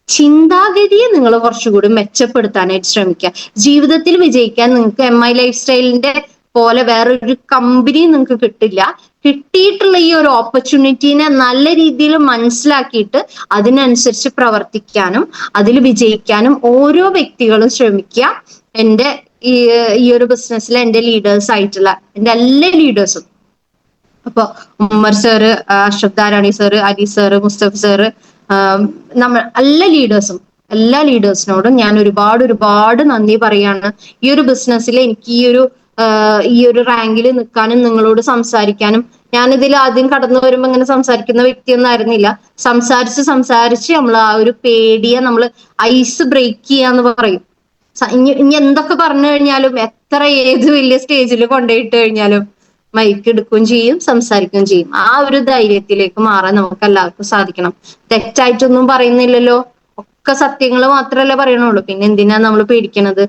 ചിന്താഗതിയെ നിങ്ങൾ കുറച്ചുകൂടി മെച്ചപ്പെടുത്താനായിട്ട് ശ്രമിക്കുക. ജീവിതത്തിൽ വിജയിക്കാൻ നിങ്ങൾക്ക് MI ലൈഫ് സ്റ്റൈലിന്റെ പോലെ വേറൊരു കമ്പനി നിങ്ങൾക്ക് കിട്ടില്ല. കിട്ടിയിട്ടുള്ള ഈ ഒരു ഓപ്പർച്യൂണിറ്റീനെ നല്ല രീതിയിൽ മനസ്സിലാക്കിയിട്ട് അതിനനുസരിച്ച് പ്രവർത്തിക്കാനും അതിൽ വിജയിക്കാനും ഓരോ വ്യക്തികളും ശ്രമിക്കുക. എന്റെ ഈ ഒരു ബിസിനസ്സിലെ എന്റെ ലീഡേഴ്സ് ആയിട്ടുള്ള എന്റെ എല്ലാ ലീഡേഴ്സും, അപ്പൊ Ummer sir, Ashraf Darani sir, Ali sir, Mustafa sir, നമ്മൾ എല്ലാ ലീഡേഴ്സിനോടും ഞാൻ ഒരുപാട് നന്ദി പറയാണ്. ഈ ഒരു ബിസിനസ്സിൽ എനിക്ക് ഈ ഒരു റാങ്കിൽ നിൽക്കാനും നിങ്ങളോട് സംസാരിക്കാനും, ഞാനിതിൽ ആദ്യം കടന്നു വരുമ്പോ ഇങ്ങനെ സംസാരിക്കുന്ന വ്യക്തിയൊന്നും ആയിരുന്നില്ല. സംസാരിച്ച് നമ്മൾ ആ ഒരു പേടിയെ നമ്മൾ ഐസ് ബ്രേക്ക് ചെയ്യാന്ന് പറയും. ഇനി എന്തൊക്കെ പറഞ്ഞു കഴിഞ്ഞാലും, ഏത് വലിയ സ്റ്റേജിൽ കൊണ്ടുപോയിട്ട് കഴിഞ്ഞാലും മൈക്ക് എടുക്കുകയും ചെയ്യും, സംസാരിക്കുകയും ചെയ്യും. ആ ഒരു ധൈര്യത്തിലേക്ക് മാറാൻ നമുക്ക് എല്ലാവർക്കും സാധിക്കണം. തെറ്റായിട്ടൊന്നും പറയുന്നില്ലല്ലോ, ഒക്കെ സത്യങ്ങൾ മാത്രമല്ലേ പറയണുള്ളൂ. പിന്നെ എന്തിനാ നമ്മൾ പേടിക്കണത്?